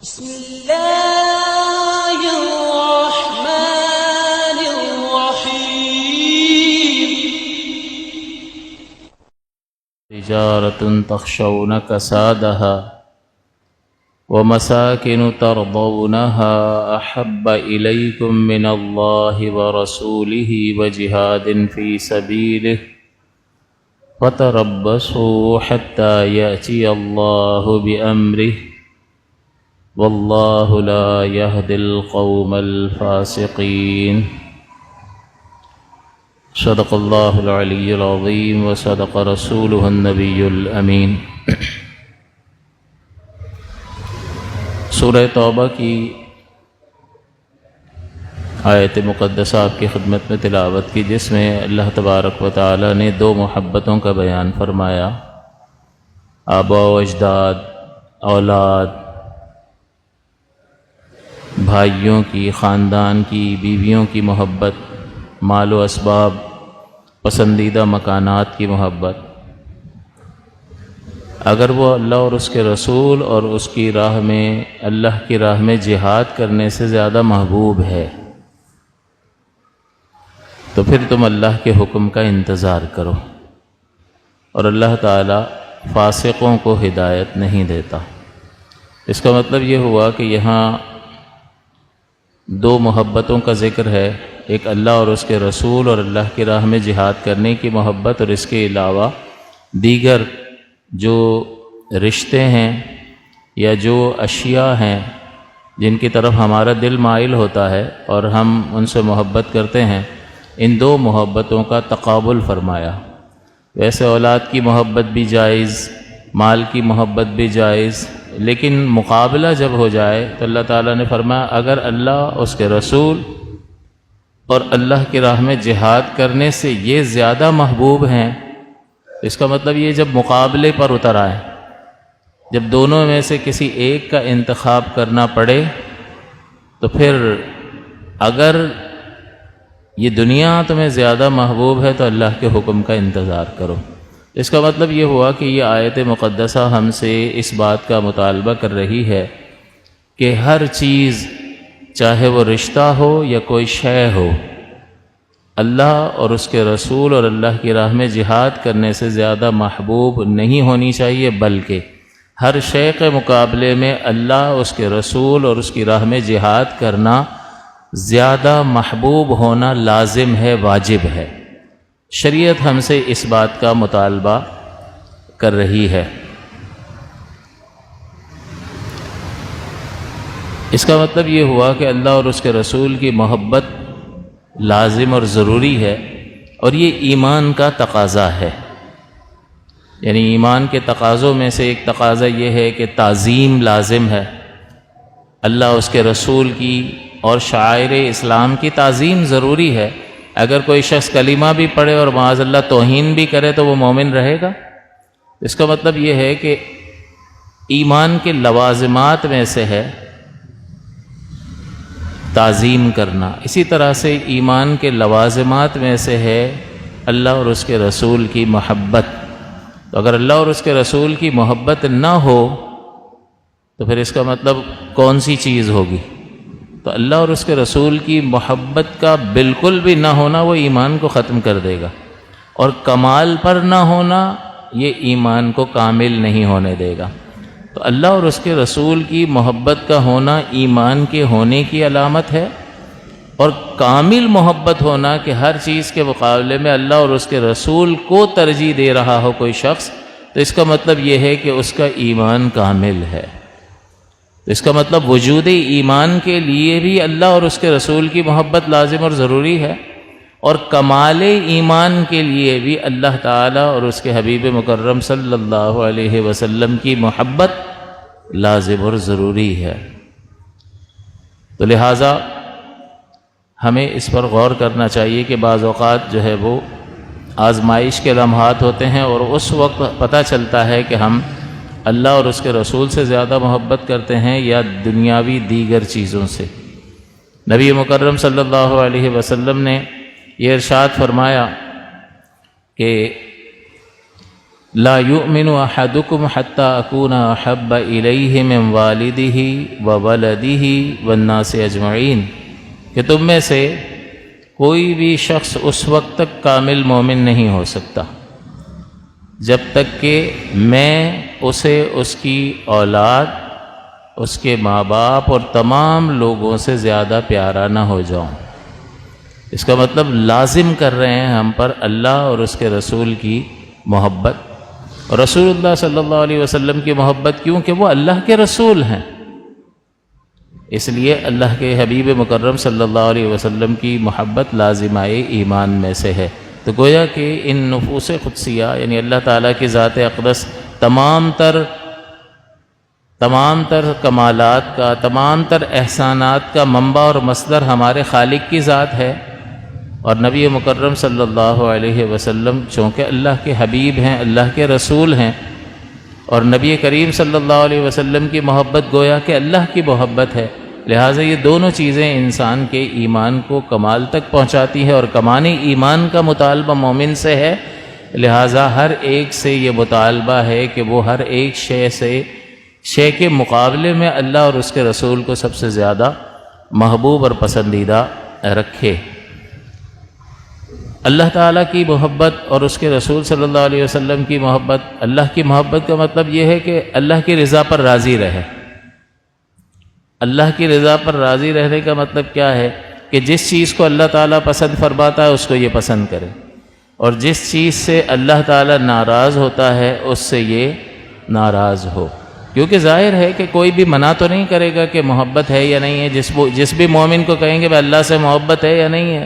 بسم الله الرحمن الرحيم تجارة تخشون كسادها ومساكن ترضونها أحب إليكم من الله ورسوله وجهاد في سبيله فتربصوا حتى يأتي الله بأمره والله لا يهدي القوم الفاسقين صدق الله العلي العظيم وصدق رسوله النبي الأمين۔ سورہ توبہ کی آیت مقدسہ آپ کی خدمت میں تلاوت کی، جس میں اللہ تبارک و تعالی نے دو محبتوں کا بیان فرمایا، آبا و اجداد، اولاد، بھائیوں کی، خاندان کی، بیویوں کی محبت، مال و اسباب، پسندیدہ مکانات کی محبت، اگر وہ اللہ اور اس کے رسول اور اس کی راہ میں، اللہ کی راہ میں جہاد کرنے سے زیادہ محبوب ہے تو پھر تم اللہ کے حکم کا انتظار کرو، اور اللہ تعالیٰ فاسقوں کو ہدایت نہیں دیتا۔ اس کا مطلب یہ ہوا کہ یہاں دو محبتوں کا ذکر ہے، ایک اللہ اور اس کے رسول اور اللہ کی راہ میں جہاد کرنے کی محبت، اور اس کے علاوہ دیگر جو رشتے ہیں یا جو اشیاء ہیں جن کی طرف ہمارا دل مائل ہوتا ہے اور ہم ان سے محبت کرتے ہیں، ان دو محبتوں کا تقابل فرمایا۔ ویسے اولاد کی محبت بھی جائز، مال کی محبت بھی جائز، لیکن مقابلہ جب ہو جائے تو اللہ تعالیٰ نے فرمایا اگر اللہ، اس کے رسول اور اللہ کی راہ میں جہاد کرنے سے یہ زیادہ محبوب ہیں، اس کا مطلب یہ جب مقابلے پر اتر آئے، جب دونوں میں سے کسی ایک کا انتخاب کرنا پڑے، تو پھر اگر یہ دنیا تمہیں زیادہ محبوب ہے تو اللہ کے حکم کا انتظار کرو۔ اس کا مطلب یہ ہوا کہ یہ آیت مقدسہ ہم سے اس بات کا مطالبہ کر رہی ہے کہ ہر چیز، چاہے وہ رشتہ ہو یا کوئی شے ہو، اللہ اور اس کے رسول اور اللہ کی راہ میں جہاد کرنے سے زیادہ محبوب نہیں ہونی چاہیے، بلکہ ہر شے کے مقابلے میں اللہ، اس کے رسول اور اس کی راہ میں جہاد کرنا زیادہ محبوب ہونا لازم ہے، واجب ہے۔ شریعت ہم سے اس بات کا مطالبہ کر رہی ہے۔ اس کا مطلب یہ ہوا کہ اللہ اور اس کے رسول کی محبت لازم اور ضروری ہے، اور یہ ایمان کا تقاضا ہے۔ یعنی ایمان کے تقاضوں میں سے ایک تقاضا یہ ہے کہ تعظیم لازم ہے، اللہ، اس کے رسول کی اور شعائر اسلام کی تعظیم ضروری ہے۔ اگر کوئی شخص کلمہ بھی پڑھے اور معاذ اللہ توہین بھی کرے تو وہ مومن رہے گا؟ اس کا مطلب یہ ہے کہ ایمان کے لوازمات میں سے ہے تعظیم کرنا، اسی طرح سے ایمان کے لوازمات میں سے ہے اللہ اور اس کے رسول کی محبت۔ تو اگر اللہ اور اس کے رسول کی محبت نہ ہو تو پھر اس کا مطلب کون سی چیز ہوگی؟ تو اللہ اور اس کے رسول کی محبت کا بالکل بھی نہ ہونا وہ ایمان کو ختم کر دے گا، اور کمال پر نہ ہونا یہ ایمان کو کامل نہیں ہونے دے گا۔ تو اللہ اور اس کے رسول کی محبت کا ہونا ایمان کے ہونے کی علامت ہے، اور کامل محبت ہونا کہ ہر چیز کے مقابلے میں اللہ اور اس کے رسول کو ترجیح دے رہا ہو کوئی شخص، تو اس کا مطلب یہ ہے کہ اس کا ایمان کامل ہے۔ اس کا مطلب وجود ایمان کے لیے بھی اللہ اور اس کے رسول کی محبت لازم اور ضروری ہے، اور کمال ایمان کے لیے بھی اللہ تعالیٰ اور اس کے حبیب مکرم صلی اللہ علیہ وسلم کی محبت لازم اور ضروری ہے۔ تو لہٰذا ہمیں اس پر غور کرنا چاہیے کہ بعض اوقات جو ہے وہ آزمائش کے لمحات ہوتے ہیں، اور اس وقت پتہ چلتا ہے کہ ہم اللہ اور اس کے رسول سے زیادہ محبت کرتے ہیں یا دنیاوی دیگر چیزوں سے۔ نبی مکرم صلی اللہ علیہ وسلم نے یہ ارشاد فرمایا کہ لا یؤمن احدکم حتی اکون احب الیہ من والدہ وولدہ والناس اجمعین، کہ تم میں سے کوئی بھی شخص اس وقت تک کامل مومن نہیں ہو سکتا جب تک کہ میں اسے اس کی اولاد، اس کے ماں باپ اور تمام لوگوں سے زیادہ پیارا نہ ہو جاؤں۔ اس کا مطلب لازم کر رہے ہیں ہم پر اللہ اور اس کے رسول کی محبت، اور رسول اللہ صلی اللہ علیہ وسلم کی محبت، کیونکہ وہ اللہ کے رسول ہیں، اس لیے اللہ کے حبیب مکرم صلی اللہ علیہ وسلم کی محبت لازمہ ایمان میں سے ہے۔ تو گویا کہ ان نفوس قدسیہ یعنی اللہ تعالیٰ کی ذات اقدس تمام تر کمالات کا، تمام تر احسانات کا منبع اور مصدر ہمارے خالق کی ذات ہے، اور نبی مکرم صلی اللہ علیہ وسلم چونکہ اللہ کے حبیب ہیں، اللہ کے رسول ہیں، اور نبی کریم صلی اللہ علیہ وسلم کی محبت گویا کہ اللہ کی محبت ہے، لہٰذا یہ دونوں چیزیں انسان کے ایمان کو کمال تک پہنچاتی ہیں، اور کمال ایمان کا مطالبہ مومن سے ہے، لہٰذا ہر ایک سے یہ مطالبہ ہے کہ وہ ہر ایک شے کے مقابلے میں اللہ اور اس کے رسول کو سب سے زیادہ محبوب اور پسندیدہ رکھے۔ اللہ تعالیٰ کی محبت اور اس کے رسول صلی اللہ علیہ وسلم کی محبت، اللہ کی محبت کا مطلب یہ ہے کہ اللہ کی رضا پر راضی رہے۔ اللہ کی رضا پر راضی رہنے کا مطلب کیا ہے کہ جس چیز کو اللہ تعالیٰ پسند فرماتا ہے اس کو یہ پسند کرے، اور جس چیز سے اللہ تعالیٰ ناراض ہوتا ہے اس سے یہ ناراض ہو، کیونکہ ظاہر ہے کہ کوئی بھی منع تو نہیں کرے گا کہ محبت ہے یا نہیں ہے۔ جس بھی مومن کو کہیں گے کہ اللہ سے محبت ہے یا نہیں ہے،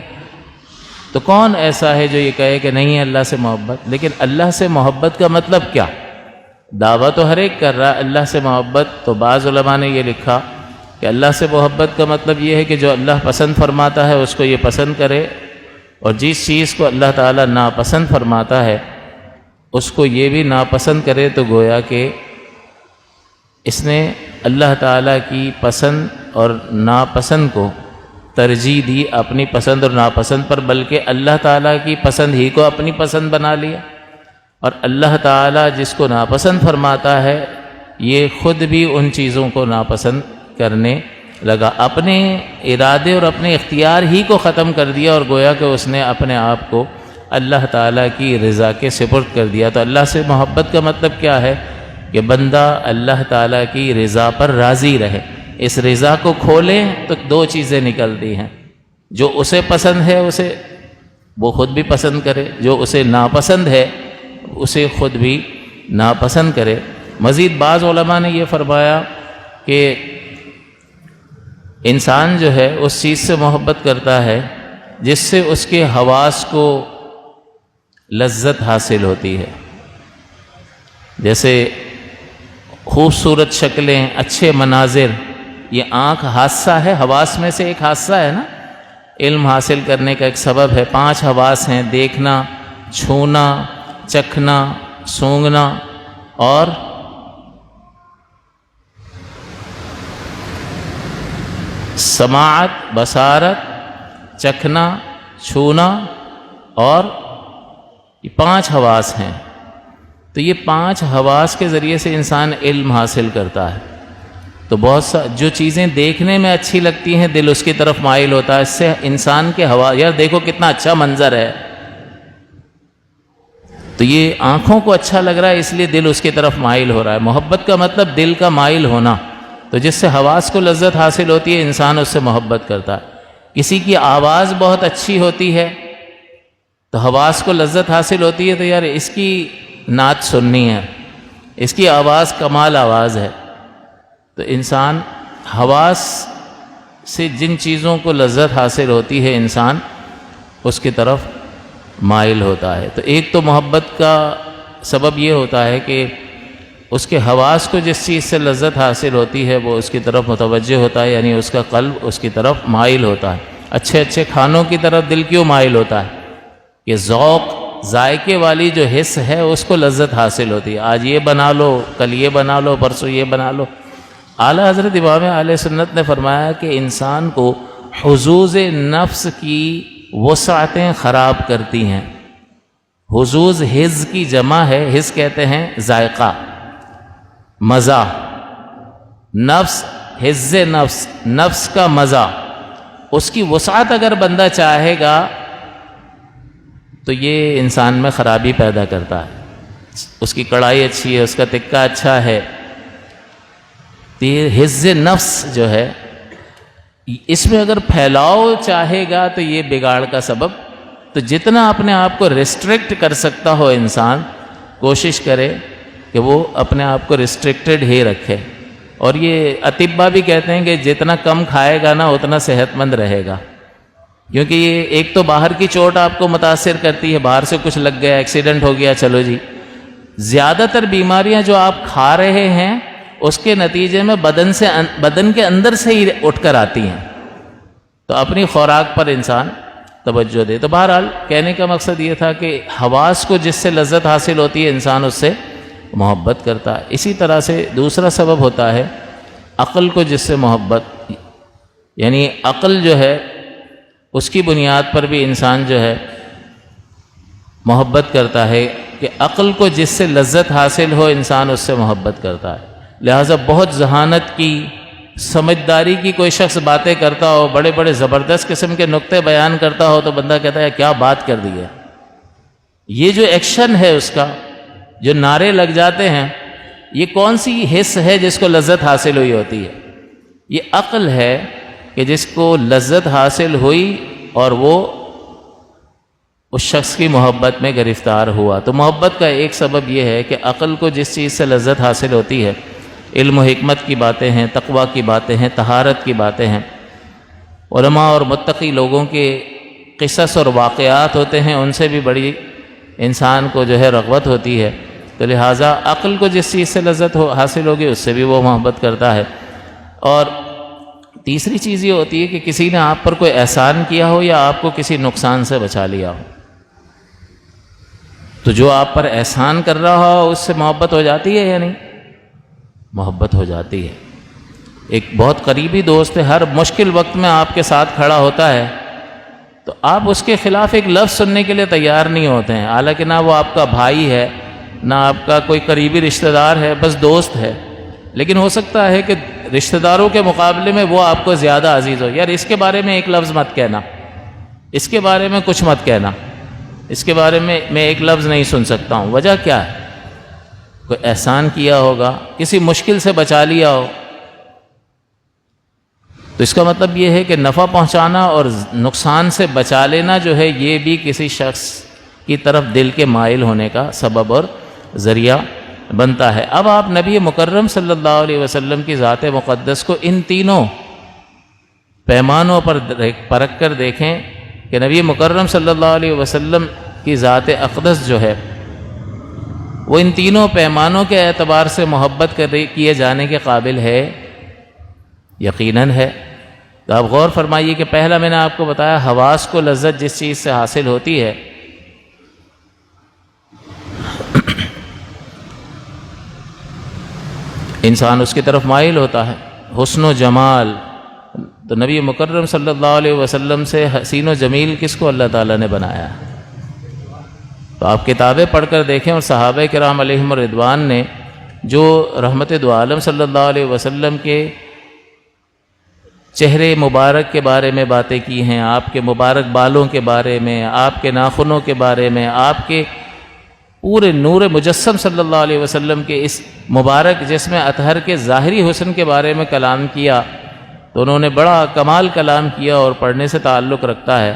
تو کون ایسا ہے جو یہ کہے کہ نہیں ہے اللہ سے محبت؟ لیکن اللہ سے محبت کا مطلب کیا؟ دعویٰ تو ہر ایک کر رہا ہے اللہ سے محبت، تو بعض علماء نے یہ لکھا کہ اللہ سے محبت کا مطلب یہ ہے کہ جو اللہ پسند فرماتا ہے اس کو یہ پسند کرے، اور جس چیز کو اللہ تعالیٰ ناپسند فرماتا ہے اس کو یہ بھی ناپسند کرے، تو گویا کہ اس نے اللہ تعالیٰ کی پسند اور ناپسند کو ترجیح دی اپنی پسند اور ناپسند پر، بلکہ اللہ تعالیٰ کی پسند ہی کو اپنی پسند بنا لیا، اور اللہ تعالیٰ جس کو ناپسند فرماتا ہے یہ خود بھی ان چیزوں کو ناپسند کرنے لگا، اپنے ارادے اور اپنے اختیار ہی کو ختم کر دیا، اور گویا کہ اس نے اپنے آپ کو اللہ تعالیٰ کی رضا کے سپرد کر دیا۔ تو اللہ سے محبت کا مطلب کیا ہے کہ بندہ اللہ تعالیٰ کی رضا پر راضی رہے۔ اس رضا کو کھولیں تو دو چیزیں نکلتی ہیں، جو اسے پسند ہے اسے وہ خود بھی پسند کرے، جو اسے ناپسند ہے اسے خود بھی ناپسند کرے۔ مزید بعض علماء نے یہ فرمایا کہ انسان جو ہے اس چیز سے محبت کرتا ہے جس سے اس کے حواس کو لذت حاصل ہوتی ہے، جیسے خوبصورت شکلیں، اچھے مناظر، یہ آنکھ حادثہ ہے، حواس میں سے ایک حادثہ ہے نا، علم حاصل کرنے کا ایک سبب ہے۔ 5 حواس ہیں، دیکھنا، چھونا، چکھنا، سونگھنا اور سماعت، بصارت، چکھنا، چھونا، اور یہ 5 حواس ہیں۔ تو یہ 5 حواس کے ذریعے سے انسان علم حاصل کرتا ہے۔ تو بہت جو چیزیں دیکھنے میں اچھی لگتی ہیں دل اس کی طرف مائل ہوتا ہے، اس سے انسان کے یار دیکھو کتنا اچھا منظر ہے، تو یہ آنکھوں کو اچھا لگ رہا ہے اس لیے دل اس کی طرف مائل ہو رہا ہے۔ محبت کا مطلب دل کا مائل ہونا، تو جس سے حواس کو لذت حاصل ہوتی ہے انسان اس سے محبت کرتا ہے۔ کسی کی آواز بہت اچھی ہوتی ہے تو حواس کو لذت حاصل ہوتی ہے، تو یار اس کی نعت سننی ہے، اس کی آواز کمال آواز ہے۔ تو انسان حواس سے جن چیزوں کو لذت حاصل ہوتی ہے انسان اس کی طرف مائل ہوتا ہے۔ تو ایک تو محبت کا سبب یہ ہوتا ہے کہ اس کے حواس کو جس چیز سے لذت حاصل ہوتی ہے وہ اس کی طرف متوجہ ہوتا ہے، یعنی اس کا قلب اس کی طرف مائل ہوتا ہے۔ اچھے اچھے کھانوں کی طرف دل کیوں مائل ہوتا ہے؟ کہ ذوق، ذائقے والی جو حص ہے اس کو لذت حاصل ہوتی ہے، آج یہ بنا لو، کل یہ بنا لو، پرسوں یہ بنا لو۔ اعلیٰ حضرت امام اہل سنت نے فرمایا کہ انسان کو حظوظ نفس کی وسعتیں خراب کرتی ہیں، حظوظ حز کی جمع ہے، حز کہتے ہیں ذائقہ، مزہ، نفس، حز نفس، نفس کا مزہ، اس کی وسعت اگر بندہ چاہے گا تو یہ انسان میں خرابی پیدا کرتا ہے۔ اس کی کڑھائی اچھی ہے، اس کا تکہ اچھا ہے، تو یہ حز نفس جو ہے اس میں اگر پھیلاؤ چاہے گا تو یہ بگاڑ کا سبب۔ تو جتنا اپنے آپ کو ریسٹرکٹ کر سکتا ہو انسان کوشش کرے کہ وہ اپنے آپ کو ریسٹرکٹڈ ہی رکھے۔ اور یہ اطباء بھی کہتے ہیں کہ جتنا کم کھائے گا نا اتنا صحت مند رہے گا، کیونکہ یہ ایک تو باہر کی چوٹ آپ کو متاثر کرتی ہے، باہر سے کچھ لگ گیا، ایکسیڈنٹ ہو گیا، چلو جی۔ زیادہ تر بیماریاں جو آپ کھا رہے ہیں اس کے نتیجے میں بدن کے اندر سے ہی اٹھ کر آتی ہیں، تو اپنی خوراک پر انسان توجہ دے۔ تو بہرحال کہنے کا مقصد یہ تھا کہ حواس کو جس سے لذت حاصل ہوتی ہے انسان اس سے محبت کرتا ہے۔ اسی طرح سے دوسرا سبب ہوتا ہے عقل کو جس سے محبت، یعنی عقل جو ہے اس کی بنیاد پر بھی انسان جو ہے محبت کرتا ہے، کہ عقل کو جس سے لذت حاصل ہو انسان اس سے محبت کرتا ہے۔ لہٰذا بہت ذہانت کی، سمجھداری کی کوئی شخص باتیں کرتا ہو، بڑے بڑے زبردست قسم کے نقطے بیان کرتا ہو تو بندہ کہتا ہے کیا بات کر دی ہے۔ یہ جو ایکشن ہے اس کا، جو نعرے لگ جاتے ہیں، یہ کون سی حص ہے جس کو لذت حاصل ہوئی ہوتی ہے؟ یہ عقل ہے کہ جس کو لذت حاصل ہوئی اور وہ اس شخص کی محبت میں گرفتار ہوا۔ تو محبت کا ایک سبب یہ ہے کہ عقل کو جس چیز سے لذت حاصل ہوتی ہے، علم و حکمت کی باتیں ہیں، تقویٰ کی باتیں ہیں، طہارت کی باتیں ہیں، علماء اور متقی لوگوں کے قصص اور واقعات ہوتے ہیں، ان سے بھی بڑی انسان کو جو ہے رغبت ہوتی ہے۔ تو لہٰذا عقل کو جس چیز سے لذت حاصل ہوگی اس سے بھی وہ محبت کرتا ہے۔ اور تیسری چیز یہ ہوتی ہے کہ کسی نے آپ پر کوئی احسان کیا ہو یا آپ کو کسی نقصان سے بچا لیا ہو، تو جو آپ پر احسان کر رہا ہو اس سے محبت ہو جاتی ہے یا نہیں؟ محبت ہو جاتی ہے۔ ایک بہت قریبی دوست ہے، ہر مشکل وقت میں آپ کے ساتھ کھڑا ہوتا ہے، تو آپ اس کے خلاف ایک لفظ سننے کے لیے تیار نہیں ہوتے ہیں، حالانکہ نہ وہ آپ کا بھائی ہے، نہ آپ کا کوئی قریبی رشتہ دار ہے، بس دوست ہے، لیکن ہو سکتا ہے کہ رشتہ داروں کے مقابلے میں وہ آپ کو زیادہ عزیز ہو۔ یار اس کے بارے میں ایک لفظ مت کہنا، اس کے بارے میں کچھ مت کہنا، اس کے بارے میں ایک لفظ نہیں سن سکتا ہوں۔ وجہ کیا ہے؟ کوئی احسان کیا ہوگا، کسی مشکل سے بچا لیا ہو، تو اس کا مطلب یہ ہے کہ نفع پہنچانا اور نقصان سے بچا لینا جو ہے یہ بھی کسی شخص کی طرف دل کے مائل ہونے کا سبب اور ذریعہ بنتا ہے۔ اب آپ نبی مکرم صلی اللہ علیہ وسلم کی ذات مقدس کو ان تینوں پیمانوں پر پرکھ کر دیکھیں کہ نبی مکرم صلی اللہ علیہ وسلم کی ذات اقدس جو ہے وہ ان تینوں پیمانوں کے اعتبار سے محبت کیے جانے کے قابل ہے، یقیناً ہے۔ تو آپ غور فرمائیے کہ پہلا میں نے آپ کو بتایا حواس کو لذت جس چیز سے حاصل ہوتی ہے، انسان اس کی طرف مائل ہوتا ہے۔ حسن و جمال، تو نبی مکرم صلی اللہ علیہ وسلم سے حسین و جمیل کس کو اللہ تعالیٰ نے بنایا ہے؟ تو آپ کتابیں پڑھ کر دیکھیں، اور صحابہ کرام علیہم الرضوان نے جو رحمت دو عالم صلی اللہ علیہ وسلم کے چہرے مبارک کے بارے میں باتیں کی ہیں، آپ کے مبارک بالوں کے بارے میں، آپ کے ناخنوں کے بارے میں، آپ کے پورے نور مجسم صلی اللہ علیہ وسلم کے اس مبارک جسم اطہر کے ظاہری حسن کے بارے میں کلام کیا، تو انہوں نے بڑا کمال کلام کیا اور پڑھنے سے تعلق رکھتا ہے۔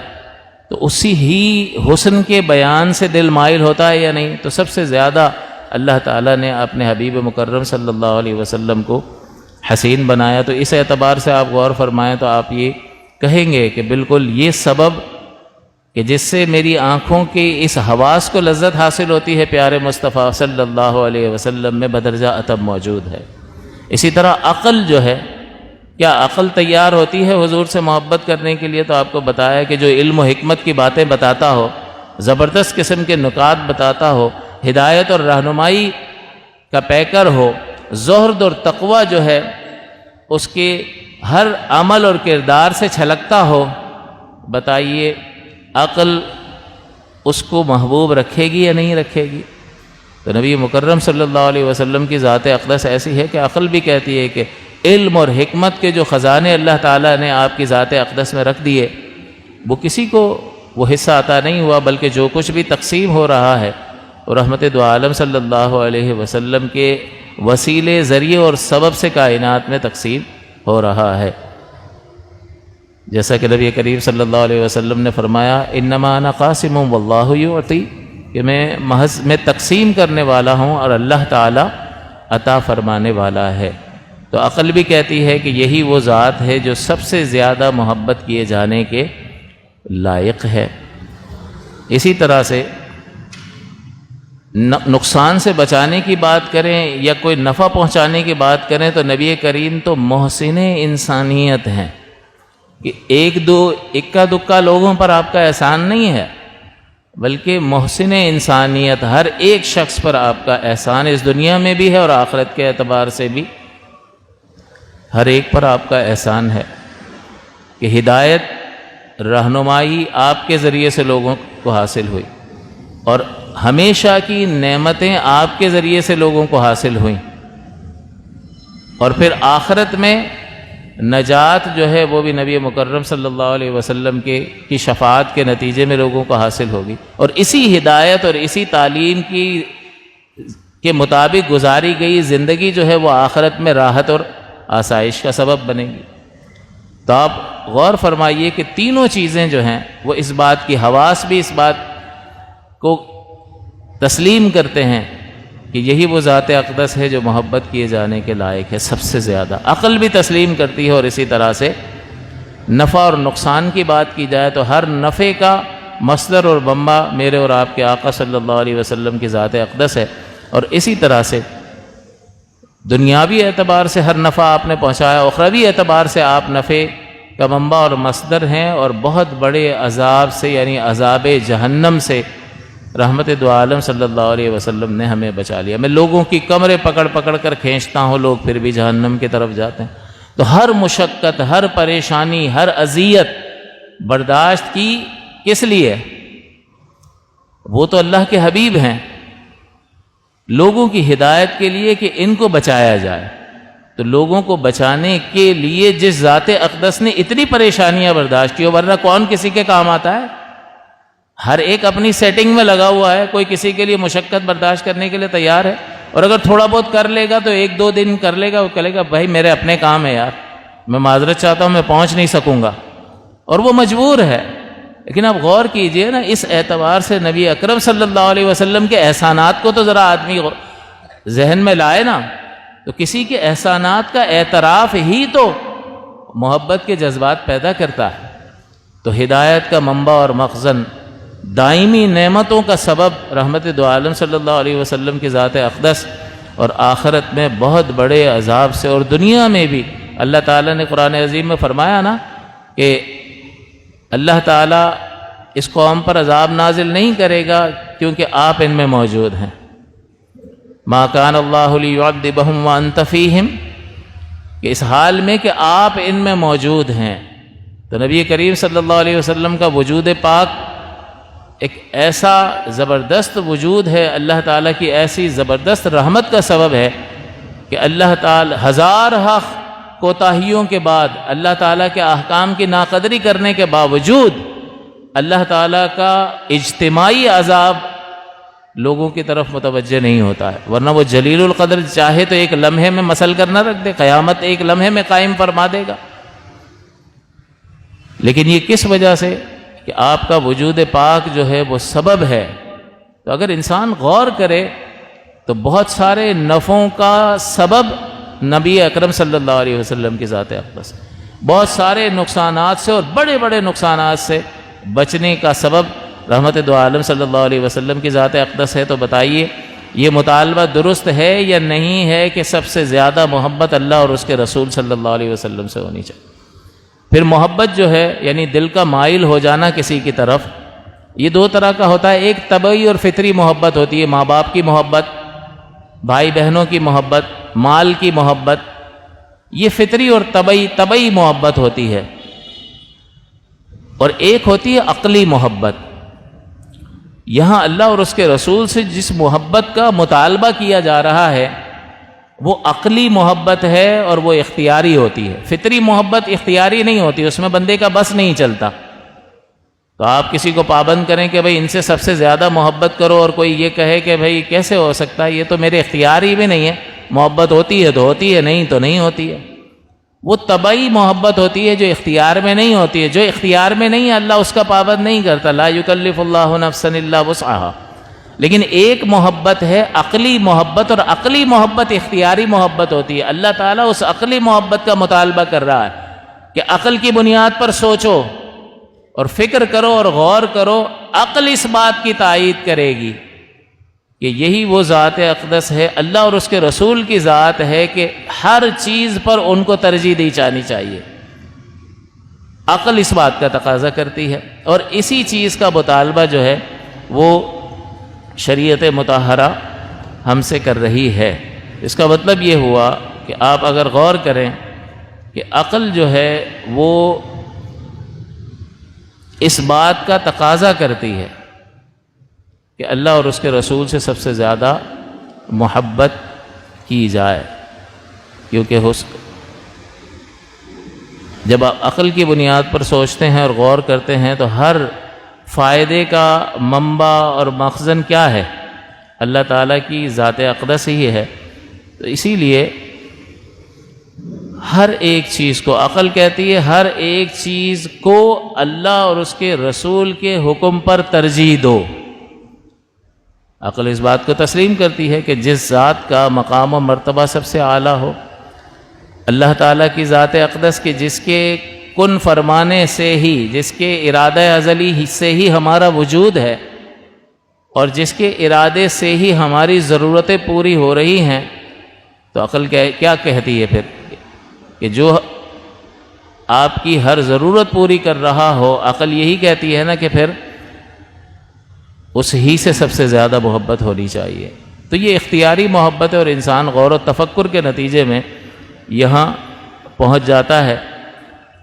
تو اسی ہی حسن کے بیان سے دل مائل ہوتا ہے یا نہیں؟ تو سب سے زیادہ اللہ تعالیٰ نے اپنے حبیب مکرم صلی اللہ علیہ وسلم کو حسین بنایا۔ تو اس اعتبار سے آپ غور فرمائیں تو آپ یہ کہیں گے کہ بالکل یہ سبب کہ جس سے میری آنکھوں کی اس حواس کو لذت حاصل ہوتی ہے پیارے مصطفیٰ صلی اللہ علیہ وسلم میں بدرجہ اتب موجود ہے۔ اسی طرح عقل جو ہے، کیا عقل تیار ہوتی ہے حضور سے محبت کرنے کے لیے؟ تو آپ کو بتایا کہ جو علم و حکمت کی باتیں بتاتا ہو، زبردست قسم کے نکات بتاتا ہو، ہدایت اور رہنمائی کا پیکر ہو، زہد اور تقویٰ جو ہے اس کے ہر عمل اور کردار سے چھلکتا ہو، بتائیے عقل اس کو محبوب رکھے گی یا نہیں رکھے گی؟ تو نبی مکرم صلی اللہ علیہ وسلم کی ذات اقدس ایسی ہے کہ عقل بھی کہتی ہے کہ علم اور حکمت کے جو خزانے اللہ تعالیٰ نے آپ کی ذات اقدس میں رکھ دیے، وہ کسی کو وہ حصہ عطا نہیں ہوا، بلکہ جو کچھ بھی تقسیم ہو رہا ہے وہ رحمت دو عالم صلی اللہ علیہ وسلم کے وسیلے، ذریعے اور سبب سے کائنات میں تقسیم ہو رہا ہے۔ جیسا کہ نبی کریم صلی اللہ علیہ وسلم نے فرمایا انما انا قاسم واللہ یعطی، کہ میں تقسیم کرنے والا ہوں اور اللہ تعالیٰ عطا فرمانے والا ہے۔ تو عقل بھی کہتی ہے کہ یہی وہ ذات ہے جو سب سے زیادہ محبت کیے جانے کے لائق ہے۔ اسی طرح سے نقصان سے بچانے کی بات کریں یا کوئی نفع پہنچانے کی بات کریں تو نبی کریم تو محسن انسانیت ہیں، کہ اکا دکا لوگوں پر آپ کا احسان نہیں ہے، بلکہ محسن انسانیت ہر ایک شخص پر آپ کا احسان اس دنیا میں بھی ہے اور آخرت کے اعتبار سے بھی ہر ایک پر آپ کا احسان ہے، کہ ہدایت رہنمائی آپ کے ذریعے سے لوگوں کو حاصل ہوئی اور ہمیشہ کی نعمتیں آپ کے ذریعے سے لوگوں کو حاصل ہوئیں، اور پھر آخرت میں نجات جو ہے وہ بھی نبی مکرم صلی اللہ علیہ وسلم کی شفاعت کے نتیجے میں لوگوں کو حاصل ہوگی، اور اسی ہدایت اور اسی تعلیم کے مطابق گزاری گئی زندگی جو ہے وہ آخرت میں راحت اور آسائش کا سبب بنے گی۔ تو آپ غور فرمائیے کہ تینوں چیزیں جو ہیں وہ اس بات کی، حواس بھی اس بات کو تسلیم کرتے ہیں کہ یہی وہ ذات اقدس ہے جو محبت کیے جانے کے لائق ہے سب سے زیادہ۔ عقل بھی تسلیم کرتی ہے، اور اسی طرح سے نفع اور نقصان کی بات کی جائے تو ہر نفع کا مصدر اور منبع میرے اور آپ کے آقا صلی اللہ علیہ وسلم کی ذات اقدس ہے، اور اسی طرح سے دنیاوی اعتبار سے ہر نفع آپ نے پہنچایا، اخروی اعتبار سے آپ نفع کا منبع اور مصدر ہیں، اور بہت بڑے عذاب سے یعنی عذاب جہنم سے رحمت دو عالم صلی اللہ علیہ وسلم نے ہمیں بچا لیا۔ میں لوگوں کی کمریں پکڑ پکڑ کر کھینچتا ہوں، لوگ پھر بھی جہنم کی طرف جاتے ہیں۔ تو ہر مشقت، ہر پریشانی، ہر اذیت برداشت کی کس لیے؟ وہ تو اللہ کے حبیب ہیں، لوگوں کی ہدایت کے لیے کہ ان کو بچایا جائے۔ تو لوگوں کو بچانے کے لیے جس ذات اقدس نے اتنی پریشانیاں برداشت کی، ورنہ کون کسی کے کام آتا ہے؟ ہر ایک اپنی سیٹنگ میں لگا ہوا ہے، کوئی کسی کے لیے مشقت برداشت کرنے کے لیے تیار ہے، اور اگر تھوڑا بہت کر لے گا تو ایک دو دن کر لے گا، وہ کہے گا بھائی میرے اپنے کام ہے یار، میں معذرت چاہتا ہوں، میں پہنچ نہیں سکوں گا، اور وہ مجبور ہے۔ لیکن آپ غور کیجئے نا، اس اعتبار سے نبی اکرم صلی اللہ علیہ وسلم کے احسانات کو تو ذرا آدمی ذہن میں لائے نا، تو کسی کے احسانات کا اعتراف ہی تو محبت کے جذبات پیدا کرتا ہے۔ تو ہدایت کا منبع اور مخزن، دائمی نعمتوں کا سبب رحمت دو عالم صلی اللہ علیہ وسلم کی ذات اقدس، اور آخرت میں بہت بڑے عذاب سے، اور دنیا میں بھی اللہ تعالیٰ نے قرآن عظیم میں فرمایا نا کہ اللہ تعالیٰ اس قوم پر عذاب نازل نہیں کرے گا کیونکہ آپ ان میں موجود ہیں۔ ما کان اللہ لیعذبہم وانت فیہم، کہ اس حال میں کہ آپ ان میں موجود ہیں۔ تو نبی کریم صلی اللہ علیہ وسلم کا وجود پاک ایک ایسا زبردست وجود ہے، اللہ تعالیٰ کی ایسی زبردست رحمت کا سبب ہے کہ اللہ تعالیٰ ہزارہ کوتاہیوں کے بعد، اللہ تعالیٰ کے احکام کی ناقدری کرنے کے باوجود، اللہ تعالیٰ کا اجتماعی عذاب لوگوں کی طرف متوجہ نہیں ہوتا ہے، ورنہ وہ جلیل القدر چاہے تو ایک لمحے میں مسل کر نہ رکھ دے، قیامت ایک لمحے میں قائم فرما دے گا۔ لیکن یہ کس وجہ سے؟ کہ آپ کا وجود پاک جو ہے وہ سبب ہے۔ تو اگر انسان غور کرے تو بہت سارے نفعوں کا سبب نبی اکرم صلی اللہ علیہ وسلم کی ذات اقدس، بہت سارے نقصانات سے اور بڑے بڑے نقصانات سے بچنے کا سبب رحمت دو عالم صلی اللہ علیہ وسلم کی ذات اقدس ہے۔ تو بتائیے یہ مطالبہ درست ہے یا نہیں ہے کہ سب سے زیادہ محبت اللہ اور اس کے رسول صلی اللہ علیہ وسلم سے ہونی چاہیے؟ پھر محبت جو ہے یعنی دل کا مائل ہو جانا کسی کی طرف، یہ دو طرح کا ہوتا ہے۔ ایک طبعی اور فطری محبت ہوتی ہے، ماں باپ کی محبت، بھائی بہنوں کی محبت، مال کی محبت، یہ فطری اور طبعی محبت ہوتی ہے۔ اور ایک ہوتی ہے عقلی محبت۔ یہاں اللہ اور اس کے رسول سے جس محبت کا مطالبہ کیا جا رہا ہے وہ عقلی محبت ہے اور وہ اختیاری ہوتی ہے. فطری محبت اختیاری نہیں ہوتی، اس میں بندے کا بس نہیں چلتا. تو آپ کسی کو پابند کریں کہ بھئی ان سے سب سے زیادہ محبت کرو، اور کوئی یہ کہے کہ بھئی کیسے ہو سکتا ہے، یہ تو میرے اختیاری بھی نہیں ہے. محبت ہوتی ہے تو ہوتی ہے، نہیں تو نہیں ہوتی ہے. وہ طبعی محبت ہوتی ہے جو اختیار میں نہیں ہوتی ہے. جو اختیار میں نہیں ہے اللہ اس کا پابند نہیں کرتا. لا یکلف اللہ نفسا الا وسعها. لیکن ایک محبت ہے عقلی محبت، اور عقلی محبت اختیاری محبت ہوتی ہے. اللہ تعالیٰ اس عقلی محبت کا مطالبہ کر رہا ہے کہ عقل کی بنیاد پر سوچو اور فکر کرو اور غور کرو. عقل اس بات کی تائید کرے گی کہ یہی وہ ذات اقدس ہے، اللہ اور اس کے رسول کی ذات ہے کہ ہر چیز پر ان کو ترجیح دی جانی چاہیے. عقل اس بات کا تقاضا کرتی ہے، اور اسی چیز کا مطالبہ جو ہے وہ شریعت مطہرہ ہم سے کر رہی ہے. اس کا مطلب یہ ہوا کہ آپ اگر غور کریں کہ عقل جو ہے وہ اس بات کا تقاضا کرتی ہے کہ اللہ اور اس کے رسول سے سب سے زیادہ محبت کی جائے، کیونکہ جب آپ عقل کی بنیاد پر سوچتے ہیں اور غور کرتے ہیں تو ہر فائدے کا منبع اور مخزن کیا ہے؟ اللہ تعالیٰ کی ذات اقدس ہی ہے. تو اسی لیے ہر ایک چیز کو عقل کہتی ہے، ہر ایک چیز کو اللہ اور اس کے رسول کے حکم پر ترجیح دو. عقل اس بات کو تسلیم کرتی ہے کہ جس ذات کا مقام و مرتبہ سب سے اعلیٰ ہو، اللہ تعالیٰ کی ذات اقدس کے جس کے کن فرمانے سے ہی، جس کے ارادہ ازلی سے ہی ہمارا وجود ہے، اور جس کے ارادے سے ہی ہماری ضرورتیں پوری ہو رہی ہیں، تو عقل کیا کہتی ہے پھر کہ جو آپ کی ہر ضرورت پوری کر رہا ہو، عقل یہی کہتی ہے نا کہ پھر اس ہی سے سب سے زیادہ محبت ہونی چاہیے. تو یہ اختیاری محبت ہے، اور انسان غور و تفکر کے نتیجے میں یہاں پہنچ جاتا ہے.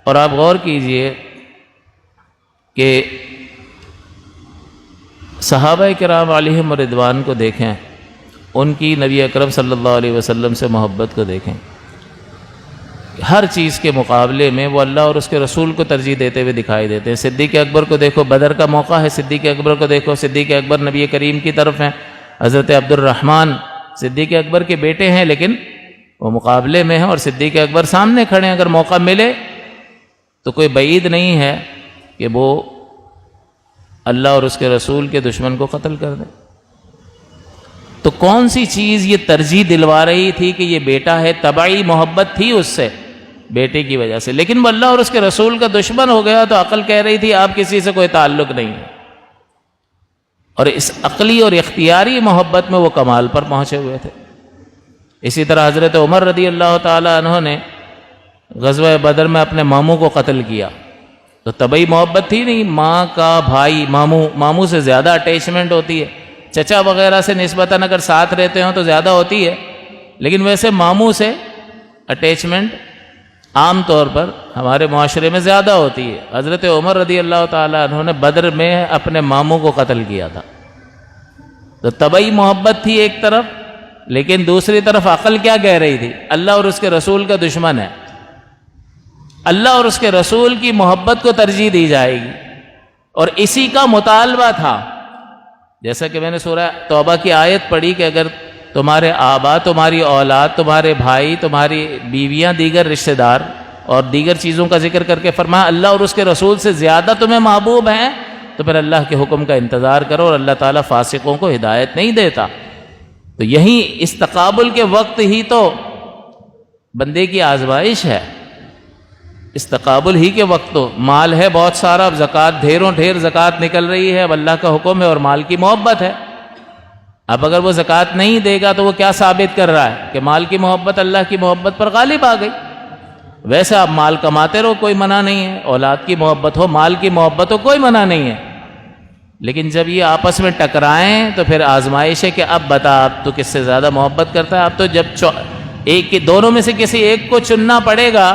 اور آپ غور کیجئے کہ صحابہ کرام علیہم رضوان کو دیکھیں، ان کی نبی اکرم صلی اللہ علیہ وسلم سے محبت کو دیکھیں. ہر چیز کے مقابلے میں وہ اللہ اور اس کے رسول کو ترجیح دیتے ہوئے دکھائی دیتے ہیں. صدیق اکبر کو دیکھو، بدر کا موقع ہے، صدیق اکبر کو دیکھو، صدیق اکبر نبی کریم کی طرف ہیں. حضرت عبد الرحمن صدیق اکبر کے بیٹے ہیں، لیکن وہ مقابلے میں ہیں، اور صدیق اکبر سامنے کھڑے ہیں. اگر موقع ملے تو کوئی بعید نہیں ہے کہ وہ اللہ اور اس کے رسول کے دشمن کو قتل کر دیں. تو کون سی چیز یہ ترجیح دلوا رہی تھی کہ یہ بیٹا ہے؟ طبعی محبت تھی اس سے بیٹے کی وجہ سے، لیکن وہ اللہ اور اس کے رسول کا دشمن ہو گیا تو عقل کہہ رہی تھی آپ کسی سے کوئی تعلق نہیں ہے. اور اس عقلی اور اختیاری محبت میں وہ کمال پر پہنچے ہوئے تھے. اسی طرح حضرت عمر رضی اللہ تعالی عنہ نے غزوہ بدر میں اپنے ماموں کو قتل کیا. تو طبعی محبت تھی نہیں، ماں کا بھائی ماموں سے زیادہ اٹیچمنٹ ہوتی ہے. چچا وغیرہ سے نسبتاً اگر ساتھ رہتے ہوں تو زیادہ ہوتی ہے، لیکن ویسے ماموں سے اٹیچمنٹ عام طور پر ہمارے معاشرے میں زیادہ ہوتی ہے. حضرت عمر رضی اللہ تعالیٰ عنہ نے بدر میں اپنے ماموں کو قتل کیا تھا. تو طبعی محبت تھی ایک طرف، لیکن دوسری طرف عقل کیا کہہ رہی تھی؟ اللہ اور اس کے رسول کا دشمن ہے، اللہ اور اس کے رسول کی محبت کو ترجیح دی جائے گی. اور اسی کا مطالبہ تھا، جیسا کہ میں نے سورہ توبہ کی آیت پڑھی کہ اگر تمہارے آبا، تمہاری اولاد، تمہارے بھائی، تمہاری بیویاں، دیگر رشتہ دار اور دیگر چیزوں کا ذکر کر کے فرمایا اللہ اور اس کے رسول سے زیادہ تمہیں محبوب ہیں، تو پھر اللہ کے حکم کا انتظار کرو. اور اللہ تعالیٰ فاسقوں کو ہدایت نہیں دیتا. تو یہی اس تقابل کے وقت ہی تو بندے کی آزمائش ہے. اس تقابل ہی کے وقت تو مال ہے بہت سارا، اب زکوٰۃ ڈھیر زکوٰۃ نکل رہی ہے، اب اللہ کا حکم ہے اور مال کی محبت ہے. اب اگر وہ زکوٰۃ نہیں دے گا تو وہ کیا ثابت کر رہا ہے کہ مال کی محبت اللہ کی محبت پر غالب آ گئی. ویسے آپ مال کماتے رہو، کوئی منع نہیں ہے، اولاد کی محبت ہو، مال کی محبت ہو، کوئی منع نہیں ہے. لیکن جب یہ آپس میں ٹکرائیں تو پھر آزمائش ہے کہ اب بتا آپ تو کس سے زیادہ محبت کرتا ہے. اب تو جب دونوں میں سے کسی ایک کو چننا پڑے گا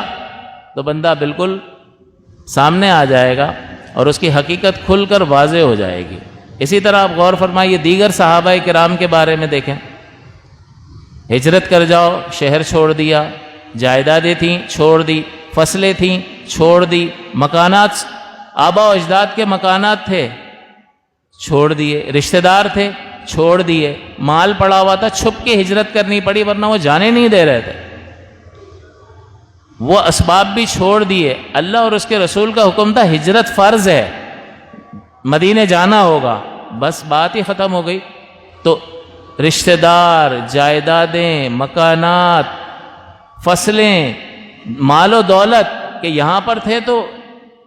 تو بندہ بالکل سامنے آ جائے گا اور اس کی حقیقت کھل کر واضح ہو جائے گی. اسی طرح آپ غور فرمائیے دیگر صحابہ کرام کے بارے میں دیکھیں، ہجرت کر جاؤ، شہر چھوڑ دیا، جائیدادیں تھیں چھوڑ دی، فصلیں تھیں چھوڑ دی، مکانات آبا و اجداد کے مکانات تھے چھوڑ دیے، رشتہ دار تھے چھوڑ دیے، مال پڑا ہوا تھا چھپ کے ہجرت کرنی پڑی ورنہ وہ جانے نہیں دے رہے تھے، وہ اسباب بھی چھوڑ دیے۔ اللہ اور اس کے رسول کا حکم تھا ہجرت فرض ہے، مدینے جانا ہوگا، بس بات ہی ختم ہو گئی۔ تو رشتہ دار، جائیدادیں، مکانات، فصلیں، مال و دولت کہ یہاں پر تھے تو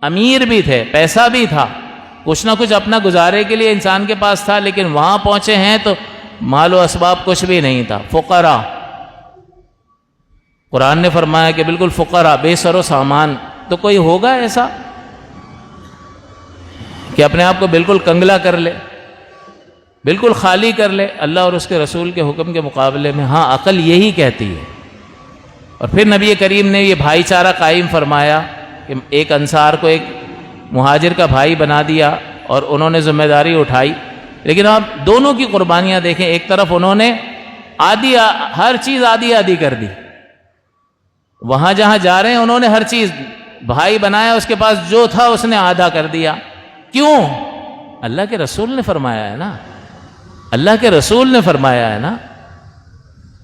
امیر بھی تھے، پیسہ بھی تھا، کچھ نہ کچھ اپنا گزارے کے لیے انسان کے پاس تھا، لیکن وہاں پہنچے ہیں تو مال و اسباب کچھ بھی نہیں تھا، فقراء۔ قرآن نے فرمایا کہ بالکل فقراء، بے سر و سامان۔ تو کوئی ہوگا ایسا کہ اپنے آپ کو بالکل کنگلا کر لے، بالکل خالی کر لے اللہ اور اس کے رسول کے حکم کے مقابلے میں؟ ہاں، عقل یہی کہتی ہے۔ اور پھر نبی کریم نے یہ بھائی چارہ قائم فرمایا کہ ایک انصار کو ایک مہاجر کا بھائی بنا دیا اور انہوں نے ذمہ داری اٹھائی، لیکن آپ دونوں کی قربانیاں دیکھیں، ایک طرف انہوں نے ہر چیز آدھی کر دی، وہاں جہاں جا رہے ہیں انہوں نے ہر چیز، بھائی بنایا اس کے پاس جو تھا اس نے آدھا کر دیا۔ کیوں؟ اللہ کے رسول نے فرمایا ہے نا، اللہ کے رسول نے فرمایا ہے نا۔